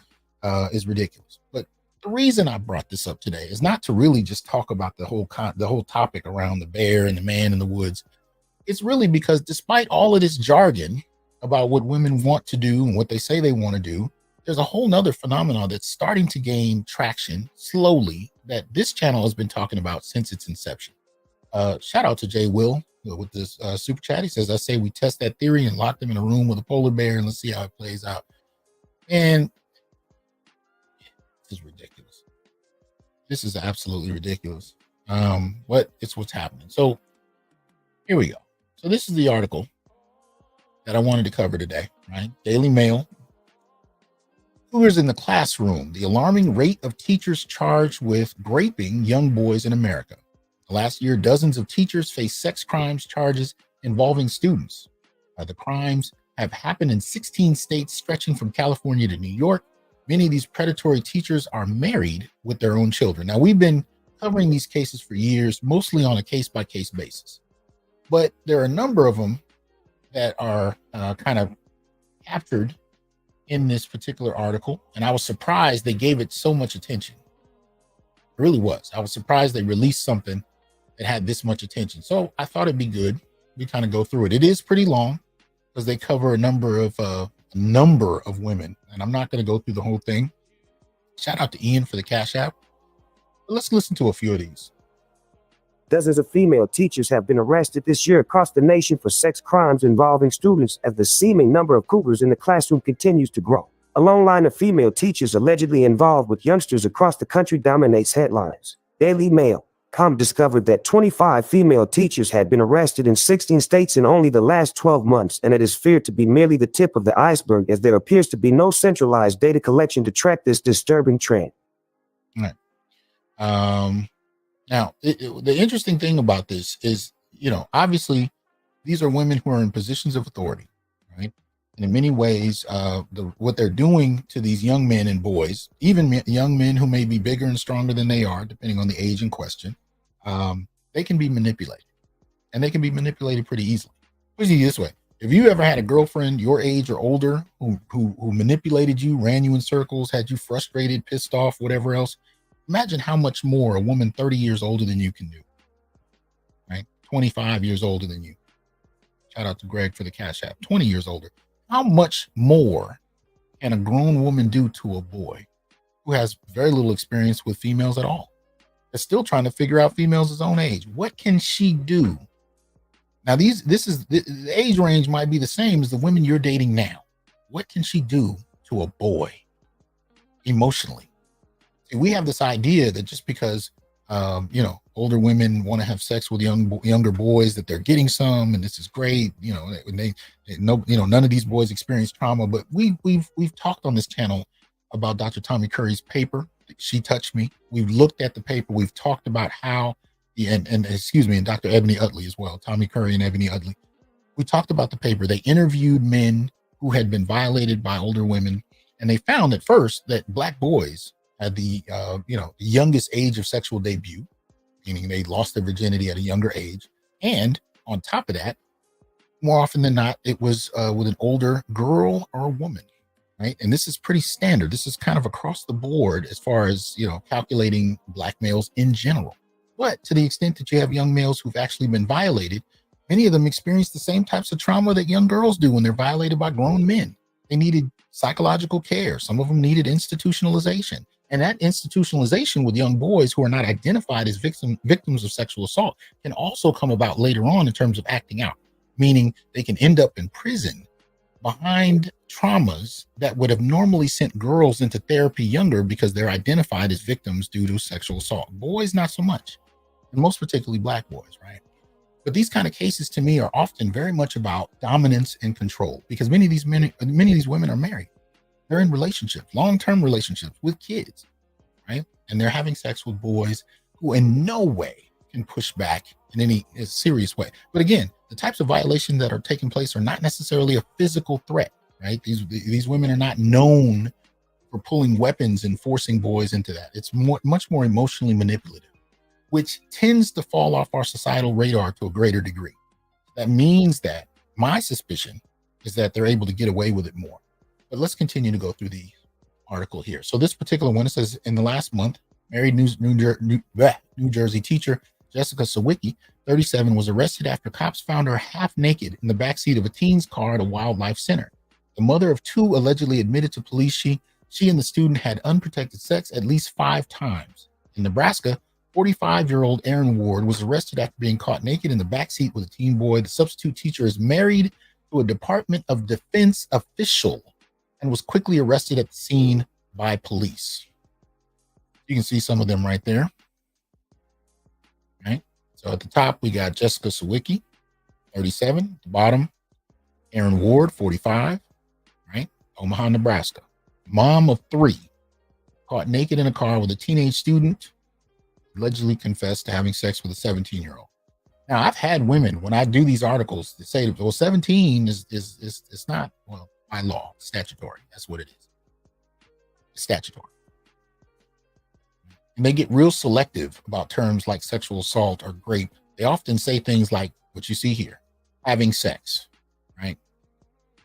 is ridiculous. But the reason I brought this up today is not to really just talk about the whole topic around the bear and the man in the woods. It's really because despite all of this jargon about what women want to do and what they say they want to do, there's a whole nother phenomenon that's starting to gain traction slowly that this channel has been talking about since its inception. Shout out to Jay Will with this super chat. He says, I say we test that theory and lock them in a room with a polar bear and let's see how it plays out. And this is ridiculous. This is absolutely ridiculous. It's what's happening. So here we go. So this is the article that I wanted to cover today, right? Daily Mail. Cougars in the classroom, the alarming rate of teachers charged with raping young boys in America. Last year, dozens of teachers faced sex crimes charges involving students. The crimes have happened in 16 states, stretching from California to New York. Many of these predatory teachers are married with their own children. Now, we've been covering these cases for years, mostly on a case-by-case basis. But there are a number of them that are kind of captured in this particular article. And I was surprised they gave it so much attention. It really was. I was surprised they released something that had this much attention. So I thought it'd be good. We kind of go through it. It is pretty long because they cover a number of women. And I'm not going to go through the whole thing. Shout out to Ian for the Cash App. But let's listen to a few of these. Dozens of female teachers have been arrested this year across the nation for sex crimes involving students as the seeming number of cougars in the classroom continues to grow. A long line of female teachers allegedly involved with youngsters across the country dominates headlines. Daily Mail.com discovered that 25 female teachers had been arrested in 16 states in only the last 12 months, and it is feared to be merely the tip of the iceberg as there appears to be no centralized data collection to track this disturbing trend. All right. Now, the interesting thing about this is, obviously, these are women who are in positions of authority, right? And in many ways, what they're doing to these young men and boys, even young men who may be bigger and stronger than they are, depending on the age in question, they can be manipulated. And they can be manipulated pretty easily. Put it this way. If you ever had a girlfriend your age or older who manipulated you, ran you in circles, had you frustrated, pissed off, whatever else, imagine how much more a woman 30 years older than you can do, right? 25 years older than you. Shout out to Greg for the Cash App. 20 years older. How much more can a grown woman do to a boy who has very little experience with females at all? That's still trying to figure out females his own age. What can she do? Now, the age range might be the same as the women you're dating now. What can she do to a boy emotionally? We have this idea that just because, older women want to have sex with younger boys, that they're getting some, and this is great. None of these boys experience trauma. But we've talked on this channel about Dr. Tommy Curry's paper, She Touched Me. We've looked at the paper. We've talked about how and Dr. Ebony Utley as well, Tommy Curry and Ebony Utley. We talked about the paper. They interviewed men who had been violated by older women, and they found at first that Black boys had the youngest age of sexual debut, meaning they lost their virginity at a younger age. And on top of that, more often than not, it was with an older girl or a woman, right? And this is pretty standard. This is kind of across the board as far as, calculating Black males in general. But to the extent that you have young males who've actually been violated, many of them experience the same types of trauma that young girls do when they're violated by grown men. They needed psychological care. Some of them needed institutionalization. And that institutionalization with young boys who are not identified as victims of sexual assault can also come about later on in terms of acting out, meaning they can end up in prison behind traumas that would have normally sent girls into therapy younger because they're identified as victims due to sexual assault. Boys, not so much, and most particularly Black boys, right? But these kind of cases to me are often very much about dominance and control because many of these women are married. they're in relationships, long-term relationships with kids, right? And they're having sex with boys who in no way can push back in any serious way. But again, the types of violations that are taking place are not necessarily a physical threat, right? These women are not known for pulling weapons and forcing boys into that. It's much more emotionally manipulative, which tends to fall off our societal radar to a greater degree. That means that my suspicion is that they're able to get away with it more. But let's continue to go through the article here. So this particular one, it says, in the last month, married New Jersey teacher Jessica Sawicki, 37, was arrested after cops found her half naked in the backseat of a teen's car at a wildlife center. The mother of two allegedly admitted to police she and the student had unprotected sex at least 5 times. In Nebraska, 45-year-old Aaron Ward was arrested after being caught naked in the backseat with a teen boy. The substitute teacher is married to a Department of Defense official and was quickly arrested at the scene by police. You can see some of them right there. Right. So at the top, we got Jessica Sawicki, 37. At the bottom, Aaron Ward, 45. Right. Omaha, Nebraska. Mom of 3, caught naked in a car with a teenage student, allegedly confessed to having sex with a 17-year-old. Now, I've had women, when I do these articles, that say, well, 17 is not, well, by law, statutory. That's what it is. It's statutory. And they get real selective about terms like sexual assault or rape. They often say things like what you see here, having sex, right?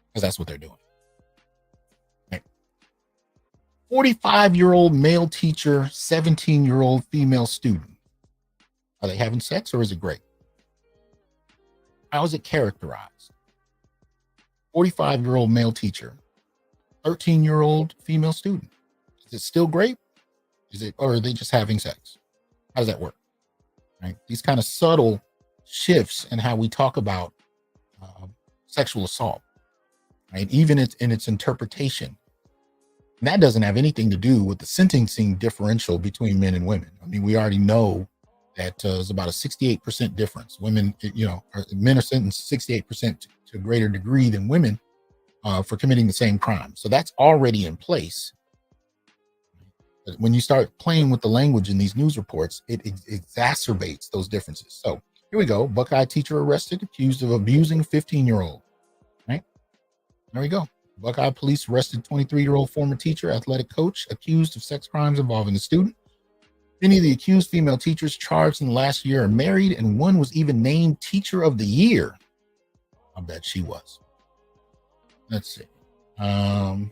Because that's what they're doing. 45-year-old male teacher, 17-year-old female student. Are they having sex or is it great? How is it characterized? 45-year-old male teacher, 13-year-old female student. Is it still great? Or are they just having sex? How does that work? Right? These kind of subtle shifts in how we talk about sexual assault, right? Even in its interpretation. And that doesn't have anything to do with the sentencing differential between men and women. I mean, we already know that there's about a 68% difference. Women, men are sentenced 68% to a greater degree than women for committing the same crime. So that's already in place. But when you start playing with the language in these news reports, it exacerbates those differences. So here we go. Buckeye teacher arrested, accused of abusing 15-year-old. Right? There we go. Buckeye police arrested 23-year-old former teacher, athletic coach, accused of sex crimes involving the student. Many of the accused female teachers charged in the last year are married, and one was even named Teacher of the Year. I bet she was. Let's see. I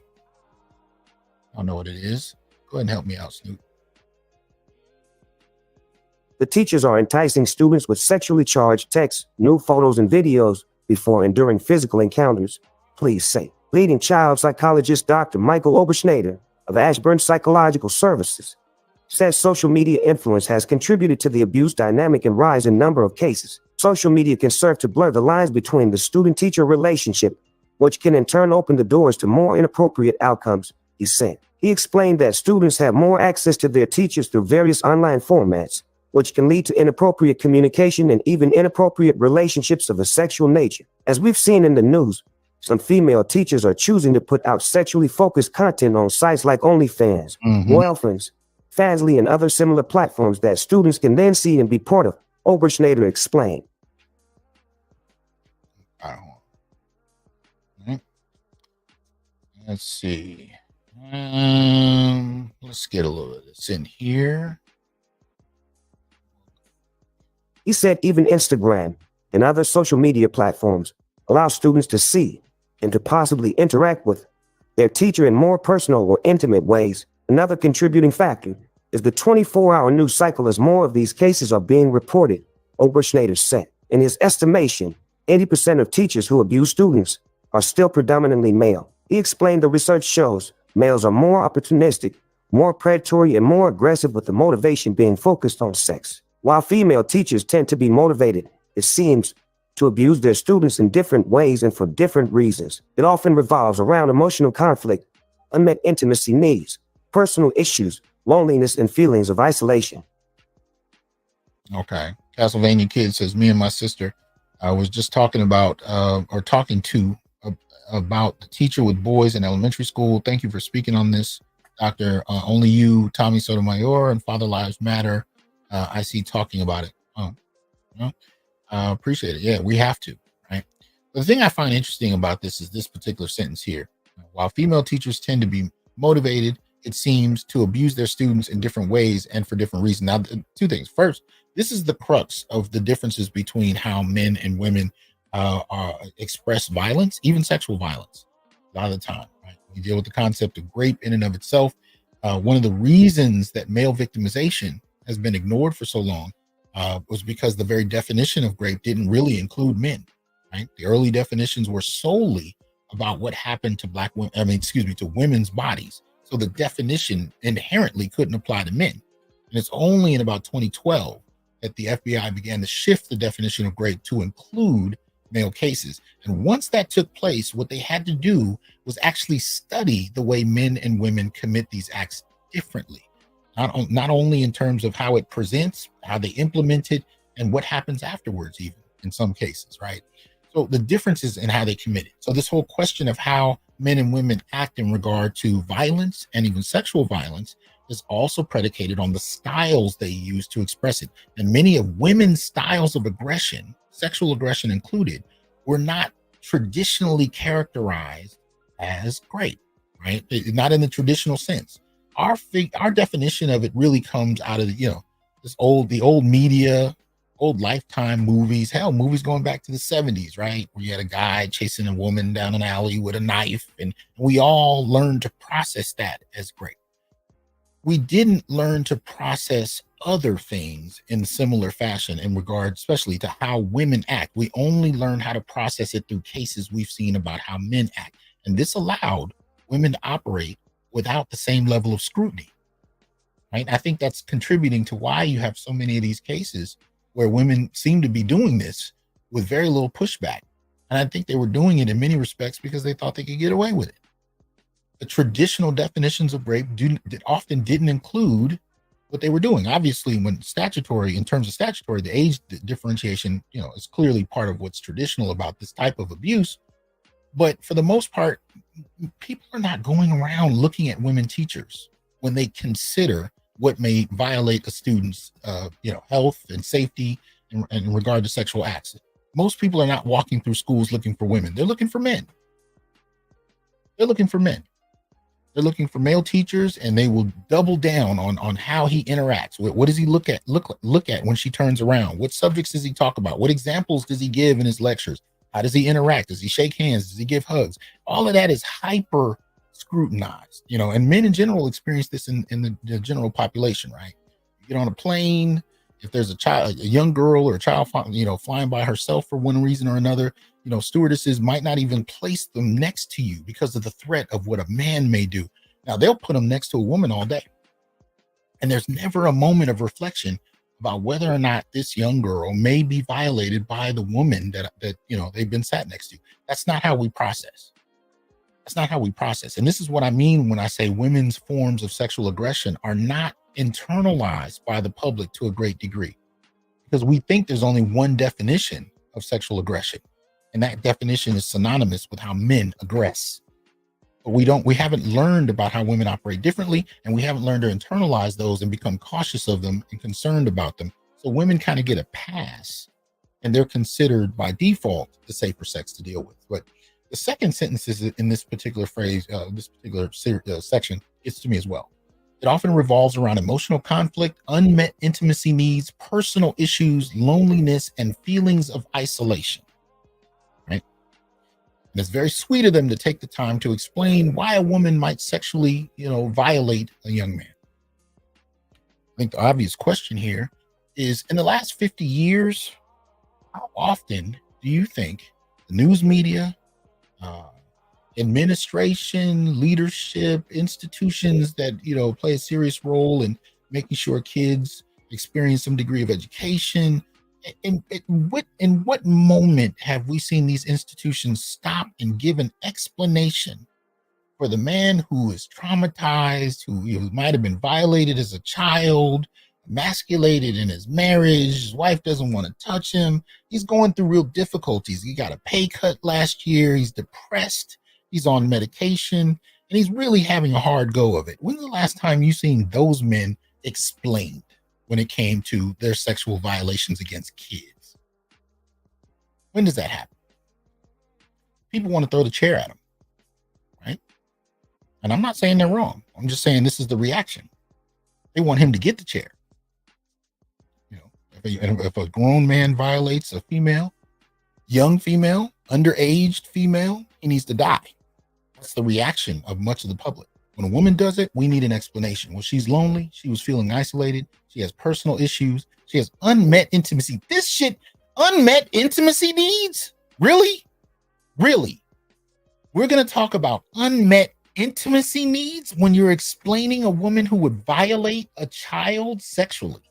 don't know what it is. Go ahead and help me out, Snoop. The teachers are enticing students with sexually charged texts, nude photos, and videos before and during physical encounters, police say. Leading child psychologist Dr. Michael Oberschneider of Ashburn Psychological Services says social media influence has contributed to the abuse dynamic and rise in number of cases. Social media can serve to blur the lines between the student-teacher relationship, which can in turn open the doors to more inappropriate outcomes, he said. He explained that students have more access to their teachers through various online formats, which can lead to inappropriate communication and even inappropriate relationships of a sexual nature. As we've seen in the news, some female teachers are choosing to put out sexually focused content on sites like OnlyFans, Wellfriends, Fazly, and other similar platforms that students can then see and be part of, Oberschneider explained. Let's see. Let's get a little of this in here. He said even Instagram and other social media platforms allow students to see and to possibly interact with their teacher in more personal or intimate ways. Another contributing factor is the 24-hour news cycle as more of these cases are being reported, Oberschneider said. In his estimation, 80% of teachers who abuse students are still predominantly male. He explained the research shows males are more opportunistic, more predatory, and more aggressive, with the motivation being focused on sex. While female teachers tend to be motivated, it seems, to abuse their students in different ways and for different reasons. It often revolves around emotional conflict, unmet intimacy needs, personal issues, loneliness, and feelings of isolation. Okay. Castlevania Kid says, me and my sister was just talking about, or talking to about the teacher with boys in elementary school. Thank you for speaking on this, Dr. Only You, Tommy Sotomayor, and Father Lives Matter. I see talking about it. Oh, well, appreciate it. Yeah, we have to, right? The thing I find interesting about this is this particular sentence here. While female teachers tend to be motivated, it seems, to abuse their students in different ways and for different reasons. Now, two things. First, this is the crux of the differences between how men and women express violence, even sexual violence, a lot of the time. Right? We deal with the concept of rape in and of itself. One of the reasons that male victimization has been ignored for so long was because the very definition of rape didn't really include men. Right? The early definitions were solely about what happened to black women. To women's bodies. So the definition inherently couldn't apply to men. And it's only in about 2012 that the FBI began to shift the definition of rape to include male cases. And once that took place, what they had to do was actually study the way men and women commit these acts differently. Not only in terms of how it presents, how they implement it, and what happens afterwards, even in some cases, right? So the differences in how they commit it. So this whole question of how men and women act in regard to violence and even sexual violence is also predicated on the styles they use to express it. And many of women's styles of aggression, sexual aggression included, were not traditionally characterized as rape, right? Not in the traditional sense. Our definition of it really comes out of the old media, old Lifetime movies, hell, movies going back to the 70s, right? Where you had a guy chasing a woman down an alley with a knife, and we all learned to process that as rape. We didn't learn to process other things in similar fashion in regard, especially to how women act. We only learned how to process it through cases we've seen about how men act. And this allowed women to operate without the same level of scrutiny, right? I think that's contributing to why you have so many of these cases where women seem to be doing this with very little pushback. And I think they were doing it in many respects because they thought they could get away with it. The traditional definitions of rape often didn't include what they were doing. Obviously, in terms of statutory, the age differentiation, is clearly part of what's traditional about this type of abuse. But for the most part, people are not going around looking at women teachers when they consider what may violate a student's, health and safety in regard to sexual acts. Most people are not walking through schools looking for women. They're looking for men. They're looking for men. They're looking for male teachers, and they will double down on how he interacts. What does he look at when she turns around? What subjects does he talk about? What examples does he give in his lectures? How does he interact? Does he shake hands? Does he give hugs? All of that is hyper scrutinized, and men in general experience this in the general population, right? You get on a plane, if there's a young girl or a child, flying by herself for one reason or another, stewardesses might not even place them next to you because of the threat of what a man may do. Now they'll put them next to a woman all day. And there's never a moment of reflection about whether or not this young girl may be violated by the woman that they've been sat next to. That's not how we process. That's not how we process. And this is what I mean when I say women's forms of sexual aggression are not internalized by the public to a great degree, because we think there's only one definition of sexual aggression, and that definition is synonymous with how men aggress. But we haven't learned about how women operate differently, and we haven't learned to internalize those and become cautious of them and concerned about them. So women kind of get a pass, and they're considered by default the safer sex to deal with. But the second sentence is in this particular phrase, section, gets to me as well. It often revolves around emotional conflict, unmet intimacy needs, personal issues, loneliness, and feelings of isolation. Right? And it's very sweet of them to take the time to explain why a woman might sexually, violate a young man. I think the obvious question here is, in the last 50 years, how often do you think the news media, administration, leadership, institutions that play a serious role in making sure kids experience some degree of education, in what moment have we seen these institutions stop and give an explanation for the man who is traumatized, who might have been violated as a child, emasculated in his marriage. His wife doesn't want to touch him. He's going through real difficulties. He got a pay cut last year. He's depressed. He's on medication, and he's really having a hard go of it. When's the last time you seen those men explained when it came to their sexual violations against kids? When does that happen? People want to throw the chair at him, right? And I'm not saying they're wrong. I'm just saying this is the reaction. They want him to get the chair. You know, if a grown man violates a female, young female, underaged female, he needs to die. That's the reaction of much of the public. When a woman does it, we need an explanation. Well, she's lonely. She was feeling isolated. She has personal issues. She has unmet intimacy. This shit, unmet intimacy needs? Really? Really? We're going to talk about unmet intimacy needs when you're explaining a woman who would violate a child sexually?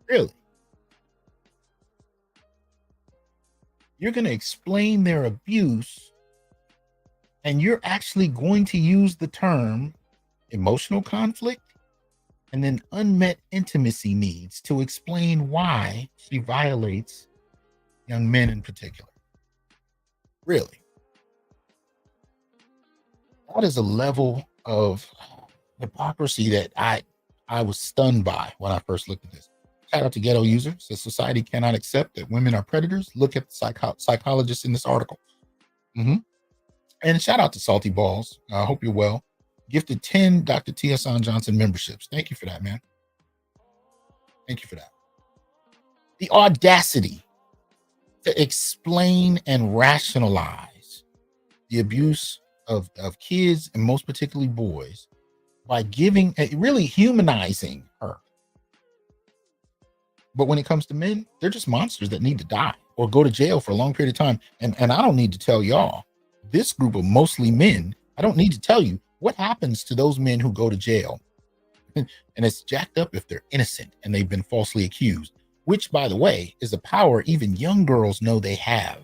Really? You're going to explain their abuse, and you're actually going to use the term emotional conflict and then unmet intimacy needs to explain why she violates young men in particular. Really? That is a level of hypocrisy that I was stunned by when I first looked at this. Shout out to Ghetto User. Says society cannot accept that women are predators. Look at the psychologist in this article. And shout out to Salty Balls. I hope you're well. Gifted 10 Dr. T. Hasan Johnson memberships. Thank you for that, man. Thank you for that. The audacity to explain and rationalize the abuse of kids, and most particularly boys, by giving, really humanizing her. But when it comes to men, they're just monsters that need to die or go to jail for a long period of time. And I don't need to tell y'all, this group of mostly men, I don't need to tell you what happens to those men who go to jail. And it's jacked up if they're innocent and they've been falsely accused, which, by the way, is a power even young girls know they have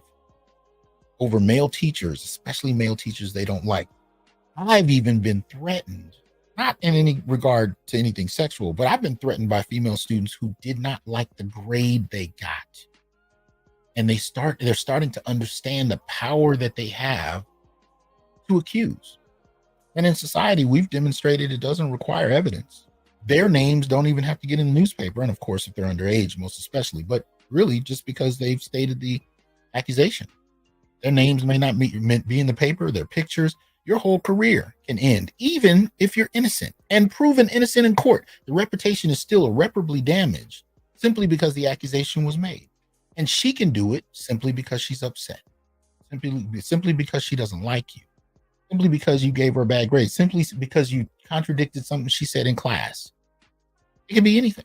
over male teachers, especially male teachers they don't like. I've even been threatened, not in any regard to anything sexual, but I've been threatened by female students who did not like the grade they got. And they're starting to understand the power that they have to accuse. And in society, we've demonstrated it doesn't require evidence. Their names don't even have to get in the newspaper. And of course, if they're underage, most especially, but really just because they've stated the accusation. Their names may not be in the paper, their pictures. Your whole career can end, even if you're innocent and proven innocent in court. The reputation is still irreparably damaged simply because the accusation was made. And she can do it simply because she's upset, simply because she doesn't like you, simply because you gave her a bad grade, simply because you contradicted something she said in class. It can be anything.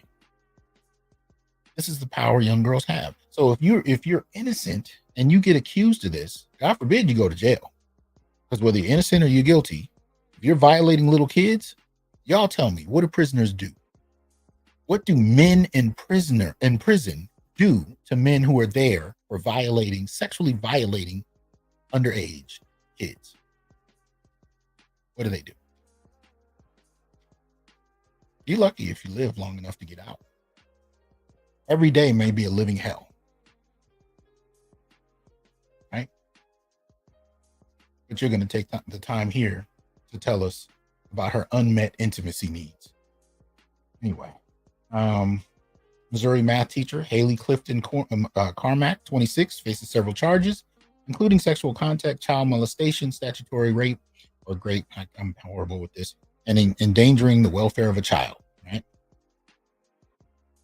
This is the power young girls have. So if you're innocent and you get accused of this, God forbid you go to jail. Because whether you're innocent or you're guilty, if you're violating little kids, y'all tell me, what do prisoners do? What do men in prison do to men who are there for sexually violating underage kids? What do? You're lucky if you live long enough to get out. Every day may be a living hell. Right? But you're going to take the time here to tell us about her unmet intimacy needs. Anyway, Missouri math teacher Haley Clifton Carmack, 26, faces several charges, including sexual contact, child molestation, statutory rape, or rape. I'm horrible with this, and endangering the welfare of a child. Right?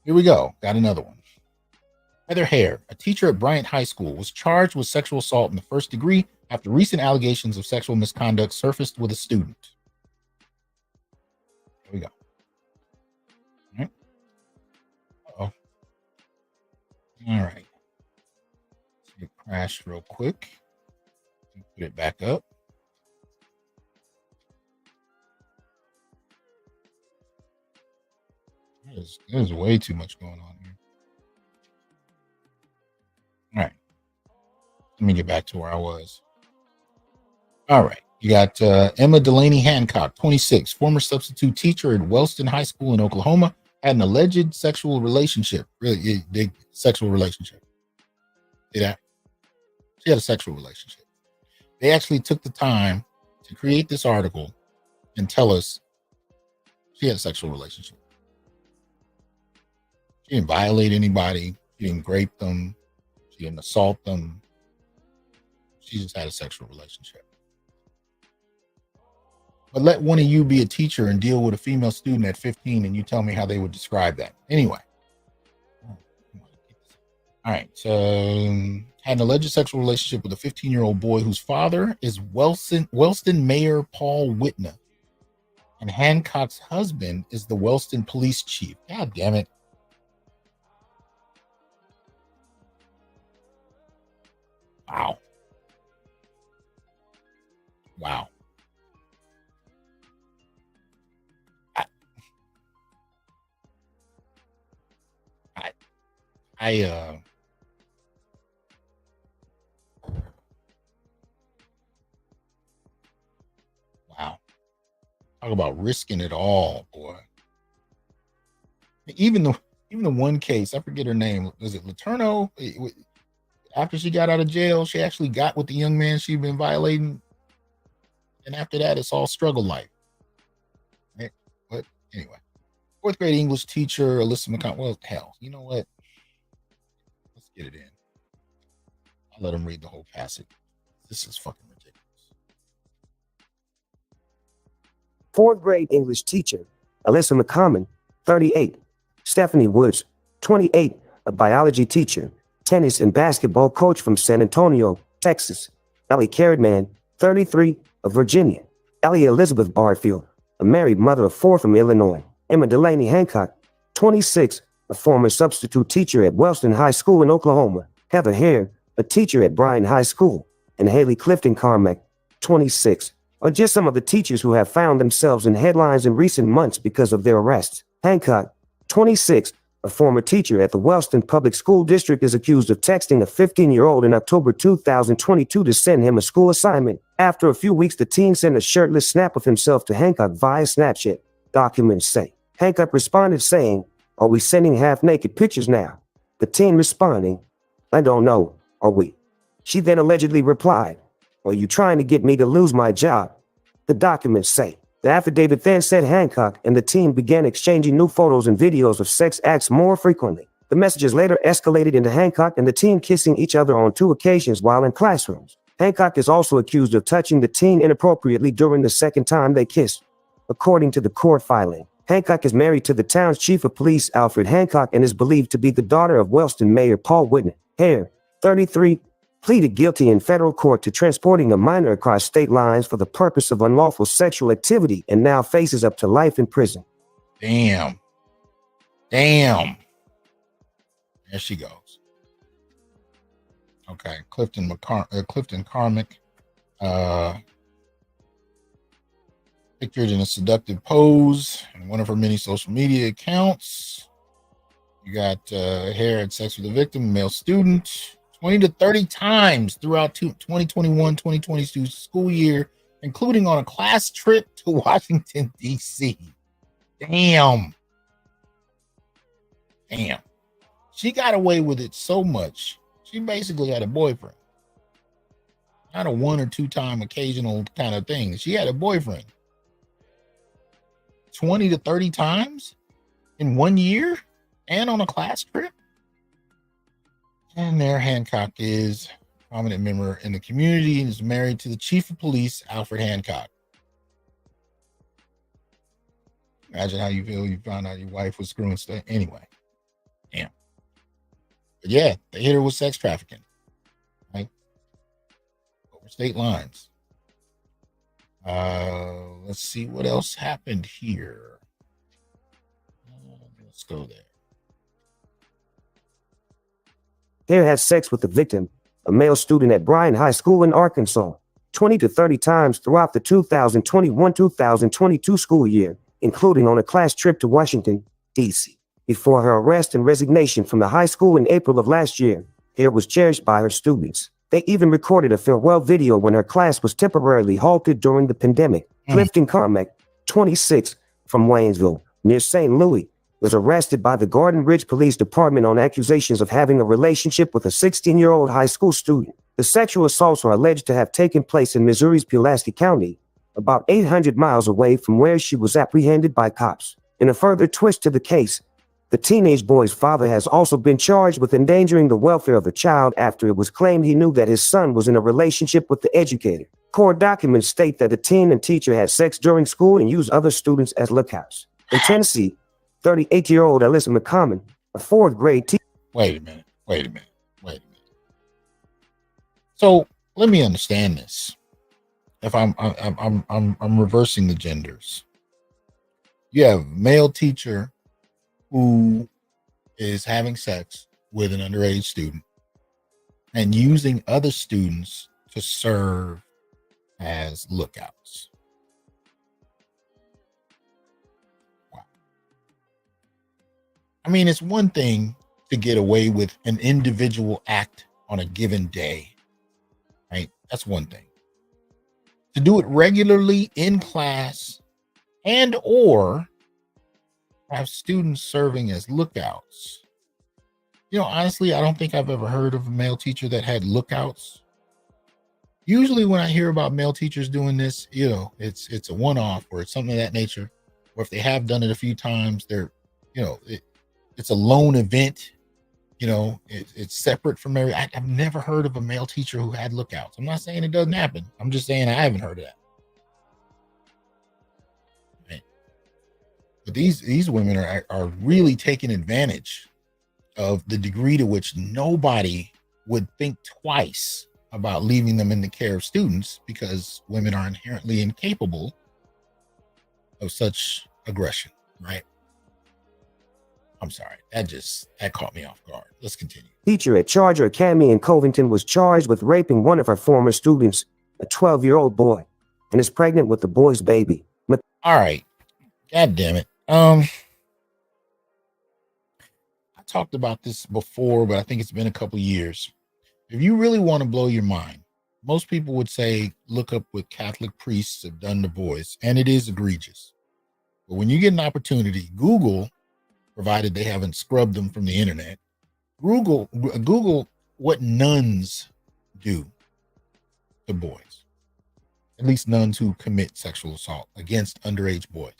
Here we go. Got another one. Heather Hare, a teacher at Bryant High School, was charged with sexual assault in the first degree after recent allegations of sexual misconduct surfaced with a student. Here we go. All right. Uh-oh. All right. Let's crash real quick. Put it back up. There's way too much going on here. All right. Let me get back to where I was. All right. You got Emma Delaney Hancock, 26, former substitute teacher at Wellston High School in Oklahoma, had an alleged sexual relationship, really big sexual relationship. See that? She had a sexual relationship. They actually took the time to create this article and tell us she had a sexual relationship. She didn't violate anybody. She didn't rape them. She didn't assault them. She just had a sexual relationship. But let one of you be a teacher and deal with a female student at 15 and you tell me how they would describe that. Anyway. All right. So had an alleged sexual relationship with a 15-year-old boy whose father is Wellston Mayor Paul Whitner. And Hancock's husband is the Wellston police chief. God damn it. Wow. Wow. Wow. Talk about risking it all, boy. Even the one case, I forget her name. Was it Laterno? After she got out of jail, she actually got with the young man she'd been violating. And after that, it's all struggle life. Right? But anyway, fourth grade English teacher, Alyssa McConnell. Well, hell, you know what? Let's get it in. I'll let him read the whole passage. This is fucking ridiculous. Fourth grade English teacher, Alyssa McConnell, 38. Stephanie Woods, 28, a biology teacher, tennis and basketball coach from San Antonio, Texas. Ellie Carradman, 33, of Virginia. Ellie Elizabeth Barfield, a married mother of 4 from Illinois. Emma Delaney Hancock, 26, a former substitute teacher at Wellston High School in Oklahoma. Heather Hare, a teacher at Bryan High School. And Haley Clifton Carmack, 26, are just some of the teachers who have found themselves in headlines in recent months because of their arrests. Hancock, 26, a former teacher at the Wellston Public School District, is accused of texting a 15-year-old in October 2022 to send him a school assignment. After a few weeks, the teen sent a shirtless snap of himself to Hancock via Snapchat, documents say. Hancock responded saying, "Are we sending half-naked pictures now?" The teen responding, "I don't know, are we?" She then allegedly replied, "Are you trying to get me to lose my job?" The documents say. The affidavit then said Hancock and the team began exchanging new photos and videos of sex acts more frequently. The messages later escalated into Hancock and the team kissing each other on 2 occasions while in classrooms. Hancock is also accused of touching the teen inappropriately during the second time they kissed. According to the court filing, Hancock is married to the town's chief of police, Alfred Hancock, and is believed to be the daughter of Wellston Mayor Paul Whitner. Hare, 33, pleaded guilty in federal court to transporting a minor across state lines for the purpose of unlawful sexual activity and now faces up to life in prison. Damn. There she goes. Okay, Clifton Carmack, pictured in a seductive pose in one of her many social media accounts. You got Hare had sex with the victim, a male student, 20 to 30 times throughout 2021-2022 school year, including on a class trip to Washington, D.C. Damn. She got away with it so much. She basically had a boyfriend. Not a 1 or 2 time occasional kind of thing. She had a boyfriend. 20 to 30 times in 1 year and on a class trip. And there Hancock is, a prominent member in the community, and is married to the chief of police, Alfred Hancock. Imagine how you feel you found out your wife was screwing stuff. Anyway, damn. But yeah, they hit her with sex trafficking, right? Over state lines. Let's see what else happened here. Let's go there. Hare had sex with the victim, a male student at Bryan High School in Arkansas, 20 to 30 times throughout the 2021-2022 school year, including on a class trip to Washington, D.C. Before her arrest and resignation from the high school in April of last year, Hare was cherished by her students. They even recorded a farewell video when her class was temporarily halted during the pandemic. Clifton Carmack, 26, from Waynesville, near St. Louis, was arrested by the Garden Ridge Police Department on accusations of having a relationship with a 16-year-old high school student. The sexual assaults are alleged to have taken place in Missouri's Pulaski County, about 800 miles away from where she was apprehended by cops. In a further twist to the case, the teenage boy's father has also been charged with endangering the welfare of the child after it was claimed he knew that his son was in a relationship with the educator. Court documents state that the teen and teacher had sex during school and used other students as lookouts. In Tennessee, 38-year-old Alyssa McCommon, a fourth grade teacher. Wait a minute. So let me understand this. If I'm reversing the genders. You have a male teacher who is having sex with an underage student and using other students to serve as lookouts. Wow. I mean, it's one thing to get away with an individual act on a given day, right? That's one thing. To do it regularly in class and or have students serving as lookouts. You know, honestly, I don't think I've ever heard of a male teacher that had lookouts. Usually when I hear about male teachers doing this, you know, it's a one-off or it's something of that nature. Or if they have done it a few times, they're, you know, it's a lone event. You know, it's separate from I've never heard of a male teacher who had lookouts. I'm not saying it doesn't happen. I'm just saying I haven't heard of that. But these women are really taking advantage of the degree to which nobody would think twice about leaving them in the care of students because women are inherently incapable of such aggression, right? I'm sorry, that caught me off guard. Let's continue. Teacher at Charger Academy in Covington was charged with raping one of her former students, a 12-year-old boy, and is pregnant with the boy's baby. All right, God damn it. I talked about this before, but I think it's been a couple years. If you really want to blow your mind, most people would say, look up what Catholic priests have done to boys, and it is egregious. But when you get an opportunity, Google, provided they haven't scrubbed them from the internet, Google what nuns do to boys, at least nuns who commit sexual assault against underage boys.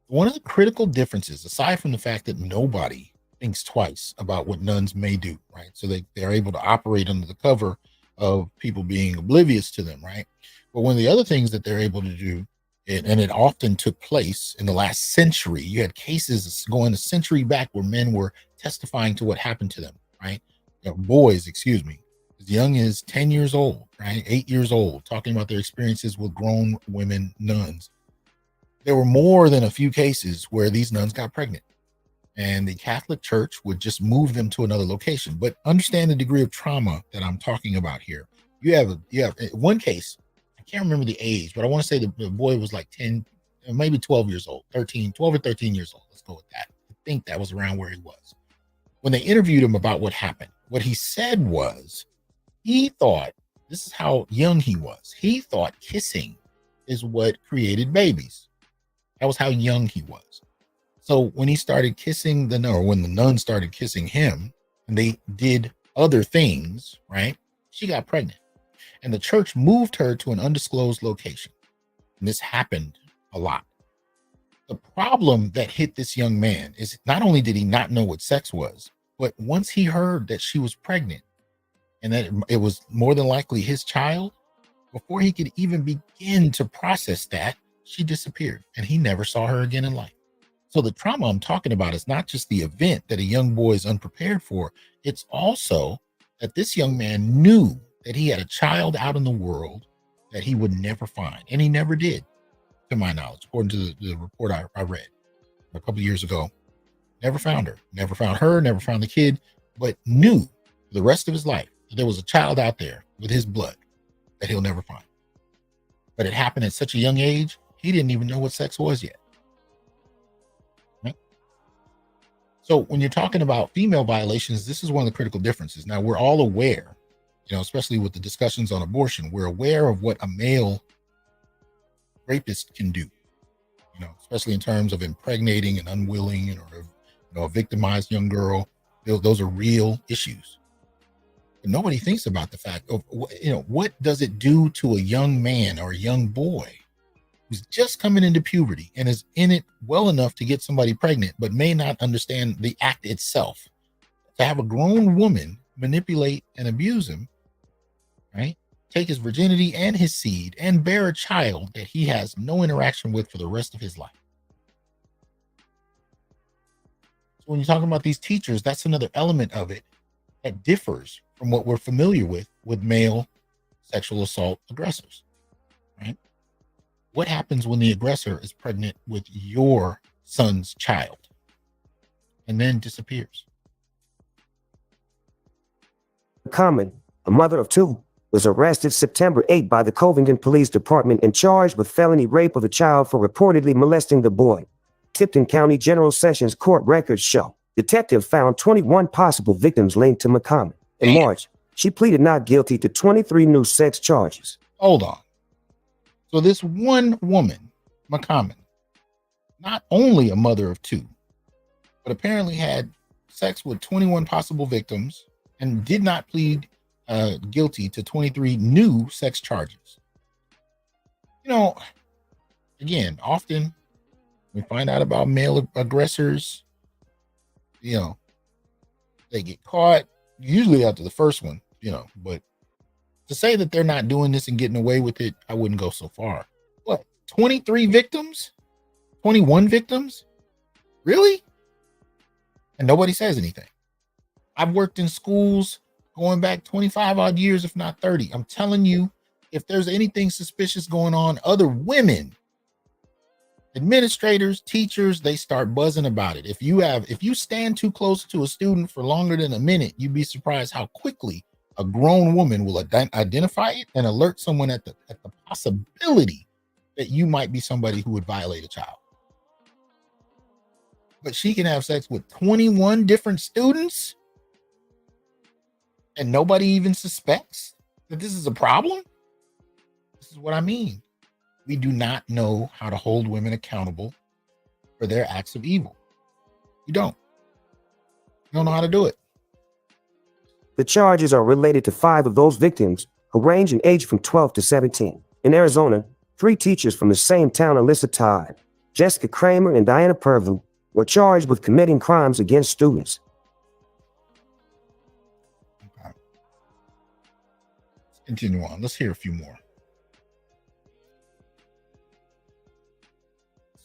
One of the critical differences, aside from the fact that nobody thinks twice about what nuns may do, right? So they're able to operate under the cover of people being oblivious to them, right? But one of the other things that they're able to do, and it often took place in the last century, you had cases going a century back where men were testifying to what happened to them, right? Boys, as young as 10 years old, right? 8 years old, talking about their experiences with grown women nuns. There were more than a few cases where these nuns got pregnant and the Catholic Church would just move them to another location. But understand the degree of trauma that I'm talking about here. You have one case, I can't remember the age, but I want to say the boy was like 10, maybe 12 years old, 12 or 13 years old. Let's go with that. I think that was around where he was. When they interviewed him about what happened, what he said was, he thought, this is how young he was. He thought kissing is what created babies. That was how young he was. So when he started kissing when the nun started kissing him and they did other things, right? She got pregnant and the church moved her to an undisclosed location. And this happened a lot. The problem that hit this young man is not only did he not know what sex was, but once he heard that she was pregnant and that it was more than likely his child, before he could even begin to process that, she disappeared and he never saw her again in life. So the trauma I'm talking about is not just the event that a young boy is unprepared for. It's also that this young man knew that he had a child out in the world that he would never find. And he never did, to my knowledge, according to the report I read a couple of years ago. Never found her, never found the kid, but knew for the rest of his life that there was a child out there with his blood that he'll never find. But it happened at such a young age, he didn't even know what sex was yet. Right? So when you're talking about female violations, this is one of the critical differences. Now, we're all aware especially with the discussions on abortion, we're aware of what a male rapist can do, especially in terms of impregnating an unwilling or a victimized young girl. Those are real issues. But nobody thinks about the fact of, what does it do to a young man or a young boy who's just coming into puberty and is in it well enough to get somebody pregnant, but may not understand the act itself. To have a grown woman manipulate and abuse him, right? Take his virginity and his seed and bear a child that he has no interaction with for the rest of his life. So when you're talking about these teachers, that's another element of it that differs from what we're familiar with male sexual assault aggressors, right? What happens when the aggressor is pregnant with your son's child and then disappears? Common, a mother of two, was arrested September 8 by the Covington Police Department and charged with felony rape of the child for reportedly molesting the boy. Tipton County General Sessions Court records show detectives found 21 possible victims linked to McCommon. In March, she pleaded not guilty to 23 new sex charges. Hold on. So this one woman, McCommon, not only a mother of two, but apparently had sex with 21 possible victims and did not plead guilty to 23 new sex charges. Again, often we find out about male aggressors, they get caught, usually after the first one, but to say that they're not doing this and getting away with it, I wouldn't go so far. What, 23 victims? 21 victims? Really? And nobody says anything. I've worked in schools going back 25 odd years, if not 30. I'm telling you, if there's anything suspicious going on, other women, administrators, teachers, they start buzzing about it. If you stand too close to a student for longer than a minute, you'd be surprised how quickly a grown woman will identify it and alert someone at the possibility that you might be somebody who would violate a child. But she can have sex with 21 different students and nobody even suspects that this is a problem. This is what I mean. We do not know how to hold women accountable for their acts of evil. You don't know how to do it. The charges are related to 5 of those victims, who range in age from 12 to 17. In Arizona, 3 teachers from the same town, Alyssa Todd, Jessica Kramer, and Diana Purvu, were charged with committing crimes against students. Okay. Let's continue on. Let's hear a few more.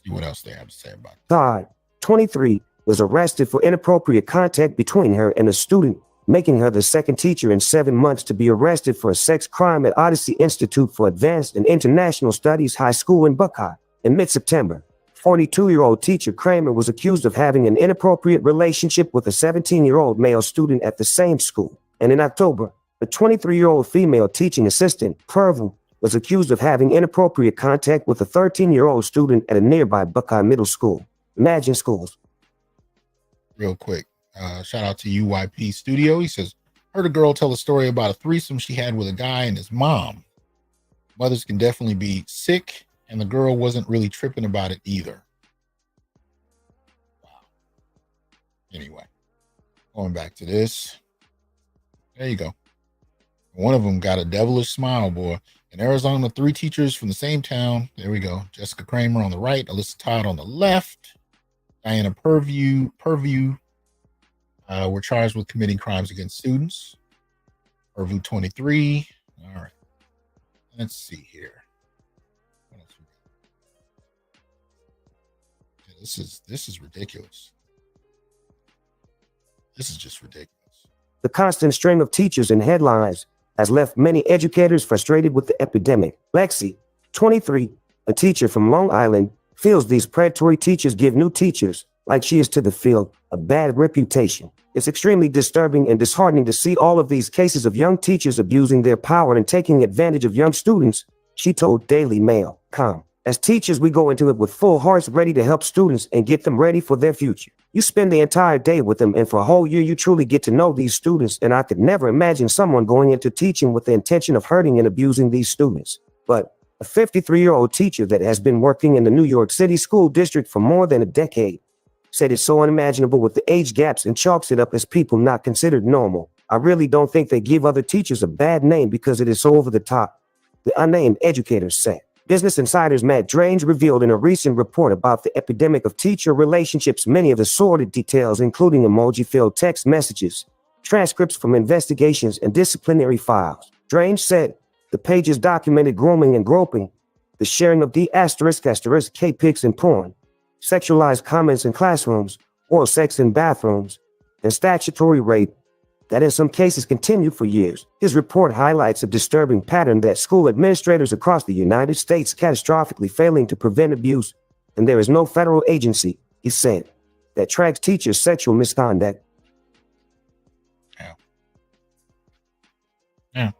See what else they have to say about it. Todd, 23, was arrested for inappropriate contact between her and a student, making her the second teacher in 7 months to be arrested for a sex crime at Odyssey Institute for Advanced and International Studies High School in Buckeye. In mid-September, 42-year-old teacher Kramer was accused of having an inappropriate relationship with a 17-year-old male student at the same school. And in October, a 23-year-old female teaching assistant, Purvu, was accused of having inappropriate contact with a 13-year-old student at a nearby Buckeye Middle School. Imagine schools. Real quick, shout out to UYP Studio. He says, heard a girl tell a story about a threesome she had with a guy and his mom. Mothers can definitely be sick, and the girl wasn't really tripping about it either. Wow. Anyway, going back to this. There you go. One of them got a devilish smile, boy. In Arizona, 3 teachers from the same town. There we go. Jessica Kramer on the right, Alyssa Todd on the left. Diana Purvu were charged with committing crimes against students. Purvu 23. All right. Let's see here. What else we got? This is ridiculous. This is just ridiculous. The constant string of teachers and headlines has left many educators frustrated with the epidemic. Lexi, 23, a teacher from Long Island, feels these predatory teachers give new teachers, like she is to the field, a bad reputation. It's extremely disturbing and disheartening to see all of these cases of young teachers abusing their power and taking advantage of young students, she told Daily Mail.com. As teachers, we go into it with full hearts, ready to help students and get them ready for their future. You spend the entire day with them, and for a whole year, you truly get to know these students, and I could never imagine someone going into teaching with the intention of hurting and abusing these students. But a 53-year-old teacher that has been working in the New York City school district for more than a decade said it's so unimaginable with the age gaps and chalks it up as people not considered normal. I really don't think they give other teachers a bad name because it is so over the top, the unnamed educators said. Business Insider's Matt Drange revealed in a recent report about the epidemic of teacher relationships many of the sordid details, including emoji-filled text messages, transcripts from investigations, and disciplinary files. Drange said the pages documented grooming and groping, the sharing of D***K pics and porn, sexualized comments in classrooms, oral sex in bathrooms, and statutory rape that in some cases continued for years. His report highlights a disturbing pattern that school administrators across the United States catastrophically failing to prevent abuse, and there is no federal agency, he said, that tracks teachers' sexual misconduct. Yeah.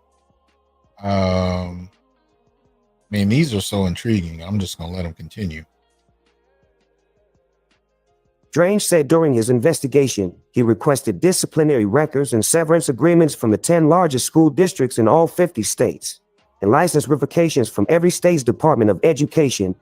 I mean, these are so intriguing. I'm just going to let them continue. Drange said during his investigation, he requested disciplinary records and severance agreements from the 10 largest school districts in all 50 states, and license revocations from every state's Department of Education,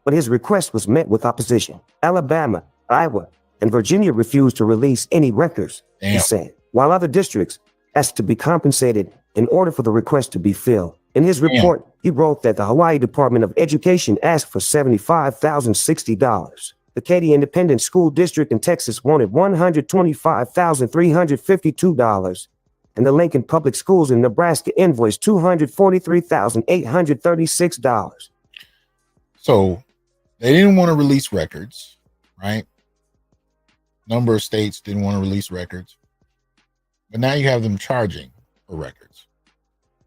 but his request was met with opposition. Alabama, Iowa, and Virginia refused to release any records, he said, while other districts asked to be compensated in order for the request to be filled. In his report, he wrote that the Hawaii Department of Education asked for $75,060. The Katy Independent School District in Texas wanted $125,352, and the Lincoln Public Schools in Nebraska invoiced $243,836. So they didn't want to release records, right? Number of states didn't want to release records, but now you have them charging for records.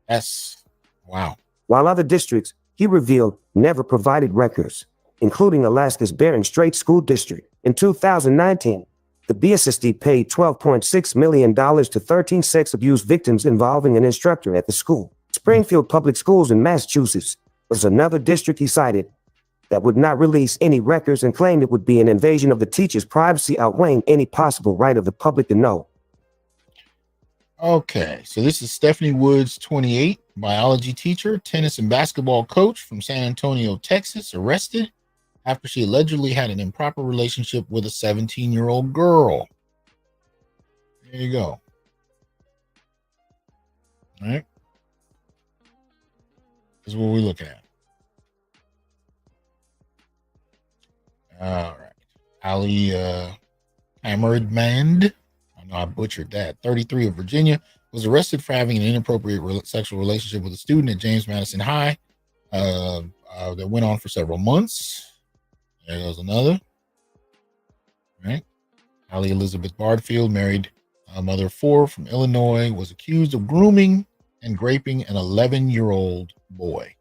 That's wow. While other districts, he revealed, never provided records, including Alaska's Bering Strait School District. In 2019, the BSSD paid $12.6 million to 13 sex abuse victims involving an instructor at the school. Springfield Public Schools in Massachusetts was another district he cited that would not release any records and claimed it would be an invasion of the teacher's privacy, outweighing any possible right of the public to know. Okay, so this is Stephanie Woods, 28, biology teacher, tennis and basketball coach from San Antonio, Texas, arrested after she allegedly had an improper relationship with a 17-year-old girl. There you go. All right. This is what we're looking at. All right. Ali Hamerdmand, I know I butchered that, 33 of Virginia, was arrested for having an inappropriate sexual relationship with a student at James Madison High that went on for several months. There goes another. All right. Ali Elizabeth Bardfield, married a mother of 4 from Illinois, was accused of grooming and raping an 11-year-old boy.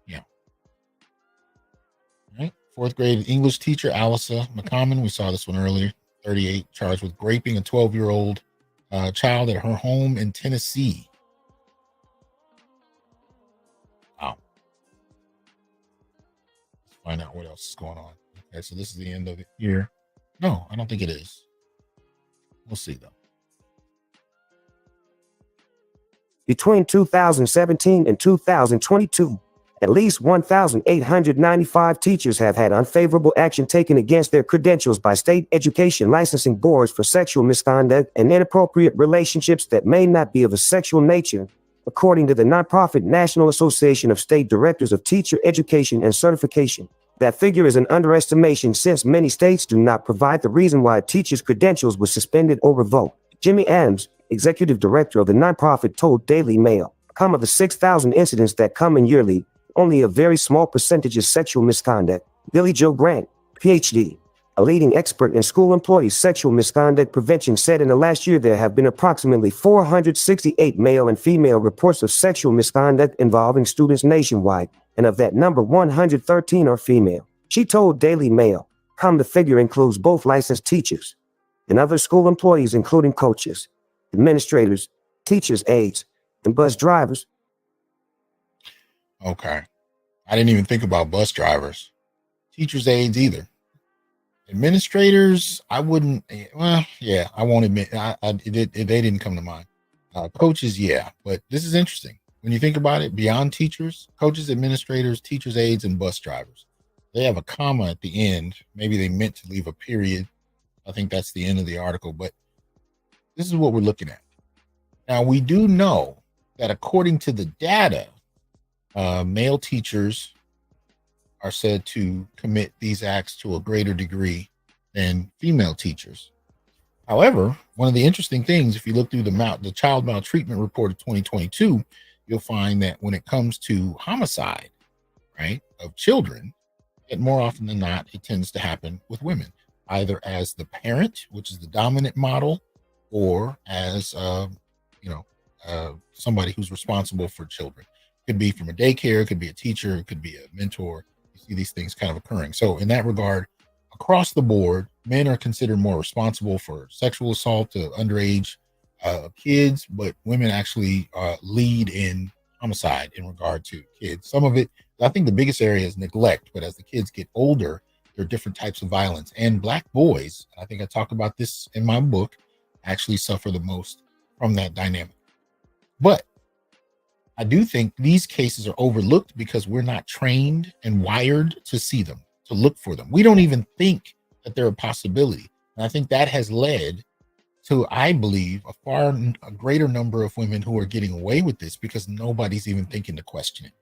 Yeah. All right. 4th grade English teacher Alyssa McCommon, we saw this one earlier, 38, charged with raping a 12-year-old child at her home in Tennessee. Wow. Let's find out what else is going on. Okay, so this is the end of it here. No, I don't think it is. We'll see, though. Between 2017 and 2022, at least 1,895 teachers have had unfavorable action taken against their credentials by state education licensing boards for sexual misconduct and inappropriate relationships that may not be of a sexual nature, according to the nonprofit National Association of State Directors of Teacher Education and Certification. That figure is an underestimation since many states do not provide the reason why a teacher's credentials were suspended or revoked. Jimmy Adams, executive director of the nonprofit, told Daily Mail, of the 6,000 incidents that come in yearly, only a very small percentage is sexual misconduct. Billy Joe Grant, PhD, a leading expert in school employees' sexual misconduct prevention, said in the last year there have been approximately 468 male and female reports of sexual misconduct involving students nationwide, and of that number, 113 are female. She told Daily Mail, the figure includes both licensed teachers and other school employees, including coaches, administrators, teachers' aides, and bus drivers. Okay. I didn't even think about bus drivers, teachers' aides either. Administrators, I wouldn't. Well, yeah, I won't admit. They didn't come to mind. Coaches, yeah, but this is interesting when you think about it. Beyond teachers, coaches, administrators, teachers' aides, and bus drivers, they have a comma at the end. Maybe they meant to leave a period. I think that's the end of the article. But this is what we're looking at. Now, we do know that according to the data, male teachers are said to commit these acts to a greater degree than female teachers. However, one of the interesting things, if you look through the child maltreatment report of 2022, you'll find that when it comes to homicide, right, of children, that more often than not, it tends to happen with women, either as the parent, which is the dominant model, or as somebody who's responsible for children. It could be from a daycare, it could be a teacher, it could be a mentor. You see these things kind of occurring. So in that regard, across the board, men are considered more responsible for sexual assault to underage kids, but women actually lead in homicide in regard to kids. Some of it, I think the biggest area is neglect, but as the kids get older, there are different types of violence. And Black boys, I think I talk about this in my book, actually suffer the most from that dynamic. But I do think these cases are overlooked because we're not trained and wired to see them, to look for them. We don't even think that they're a possibility. And I think that has led to, I believe, a greater number of women who are getting away with this because nobody's even thinking to question it.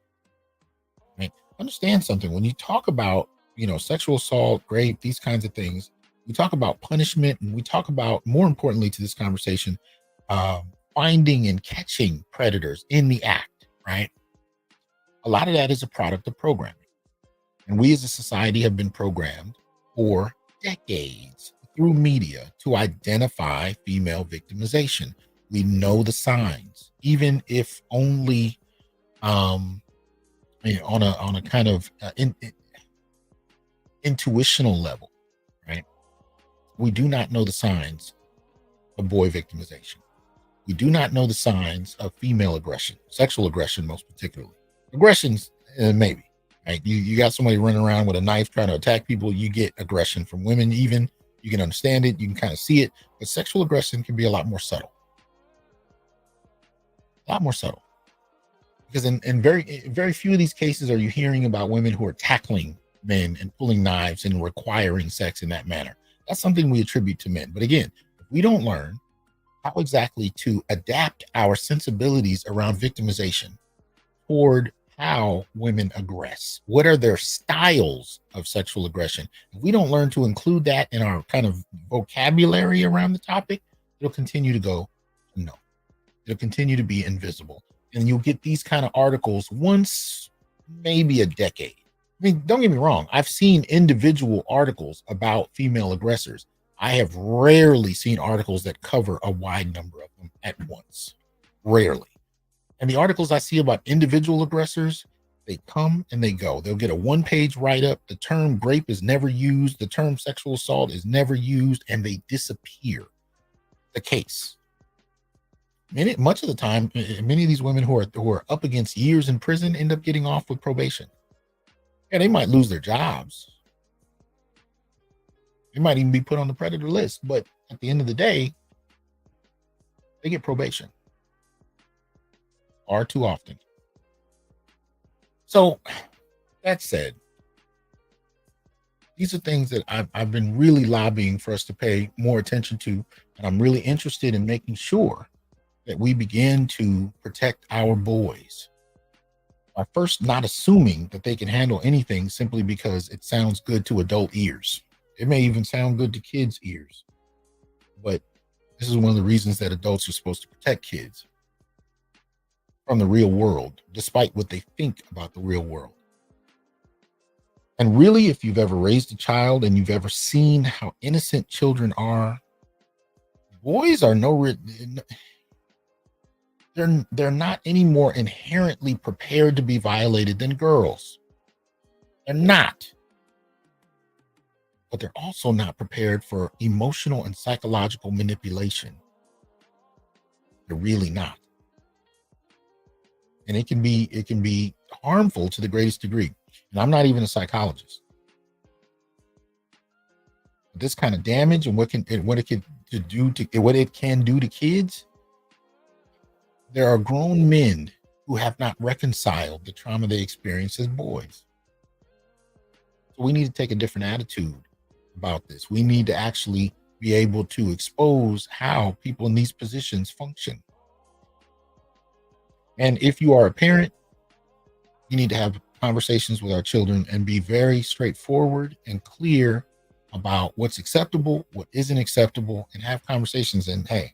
Right? Understand something. When you talk about, sexual assault, rape, these kinds of things, we talk about punishment, and we talk about, more importantly to this conversation, finding and catching predators in the act, right? A lot of that is a product of programming. And we as a society have been programmed for decades through media to identify female victimization. We know the signs, even if only on a kind of intuitional level, right? We do not know the signs of boy victimization. We do not know the signs of female aggression, sexual aggression, most particularly. Aggressions, maybe, right? You got somebody running around with a knife trying to attack people. You get aggression from women, even. You can understand it. You can kind of see it. But sexual aggression can be a lot more subtle. A lot more subtle. Because in very few of these cases are you hearing about women who are tackling men and pulling knives and requiring sex in that manner. That's something we attribute to men. But again, if we don't learn how exactly to adapt our sensibilities around victimization toward how women aggress, what are their styles of sexual aggression, if we don't learn to include that in our kind of vocabulary around the topic, it'll continue to go no. It'll continue to be invisible. And you'll get these kind of articles once, maybe a decade. I mean, don't get me wrong. I've seen individual articles about female aggressors. I have rarely seen articles that cover a wide number of them at once. Rarely. And the articles I see about individual aggressors, they come and they go. They'll get a one-page write-up. The term rape is never used. The term sexual assault is never used, and they disappear. The case. Much of the time, many of these women who are up against years in prison end up getting off with probation. Yeah, they might lose their jobs. They might even be put on the predator list, but at the end of the day, they get probation. Far too often. So, that said, these are things that I've been really lobbying for us to pay more attention to, and I'm really interested in making sure that we begin to protect our boys. By first not assuming that they can handle anything simply because it sounds good to adult ears. It may even sound good to kids' ears. But this is one of the reasons that adults are supposed to protect kids from the real world, despite what they think about the real world. And really, if you've ever raised a child and you've ever seen how innocent children are, boys are they're not any more inherently prepared to be violated than girls. They're not. But they're also not prepared for emotional and psychological manipulation. They're really not. And it can be harmful to the greatest degree. And I'm not even a psychologist. This kind of damage and what it can do to kids. There are grown men who have not reconciled the trauma they experienced as boys. So we need to take a different attitude about this. We need to actually be able to expose how people in these positions function. And if you are a parent, you need to have conversations with our children and be very straightforward and clear about what's acceptable, what isn't acceptable, and have conversations. And hey,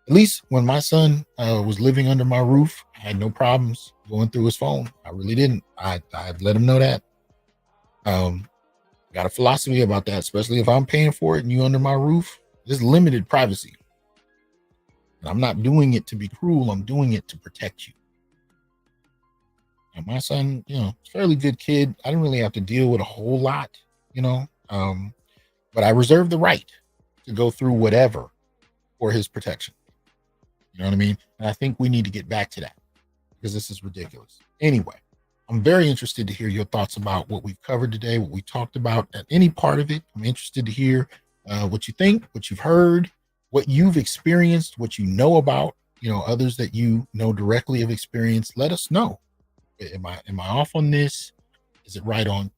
at least when my son was living under my roof, I had no problems going through his phone. I really didn't. I let him know that. Got a philosophy about that, especially if I'm paying for it and you under my roof. There's limited privacy. And I'm not doing it to be cruel. I'm doing it to protect you. And my son, fairly good kid. I didn't really have to deal with a whole lot, but I reserve the right to go through whatever for his protection. You know what I mean? And I think we need to get back to that because this is ridiculous. Anyway, I'm very interested to hear your thoughts about what we've covered today, what we talked about at any part of it. I'm interested to hear what you think, what you've heard, what you've experienced, what you know about, others that you know directly have experienced. Let us know. Am I off on this? Is it right on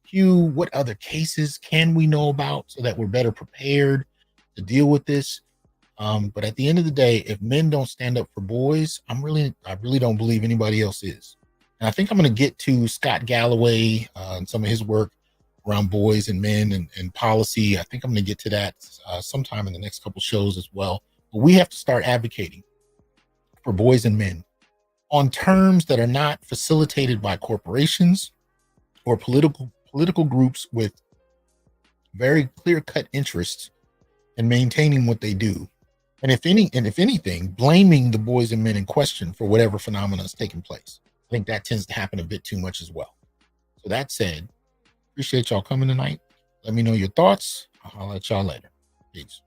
cue? What other cases can we know about so that we're better prepared to deal with this? But at the end of the day, if men don't stand up for boys, I really don't believe anybody else is. And I think I'm going to get to Scott Galloway and some of his work around boys and men and policy. I think I'm going to get to that sometime in the next couple shows as well. But we have to start advocating for boys and men on terms that are not facilitated by corporations or political groups with very clear-cut interests in maintaining what they do. And if anything, blaming the boys and men in question for whatever phenomena is taking place. I think that tends to happen a bit too much as well. So that said, appreciate y'all coming tonight. Let me know your thoughts. I'll holler at y'all later. Peace.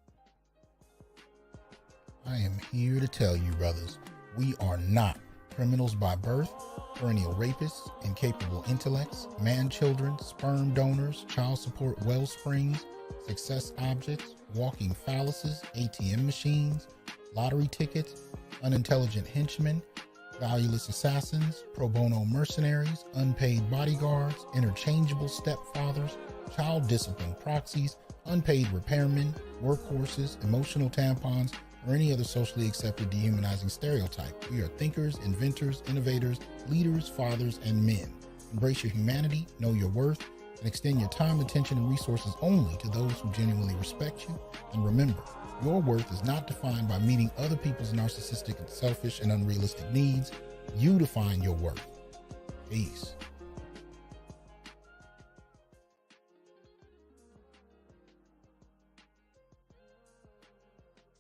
I am here to tell you, brothers, we are not criminals by birth, perennial rapists, incapable intellects, man-children, sperm donors, child support wellsprings, success objects, walking phalluses, ATM machines, lottery tickets, unintelligent henchmen, valueless assassins, pro bono mercenaries, unpaid bodyguards, interchangeable stepfathers, child discipline proxies, unpaid repairmen, workhorses, emotional tampons, or any other socially accepted dehumanizing stereotype. We are thinkers, inventors, innovators, leaders, fathers, and men. Embrace your humanity, know your worth, and extend your time, attention, and resources only to those who genuinely respect you. And remember, your worth is not defined by meeting other people's narcissistic and selfish and unrealistic needs. You define your worth. Peace.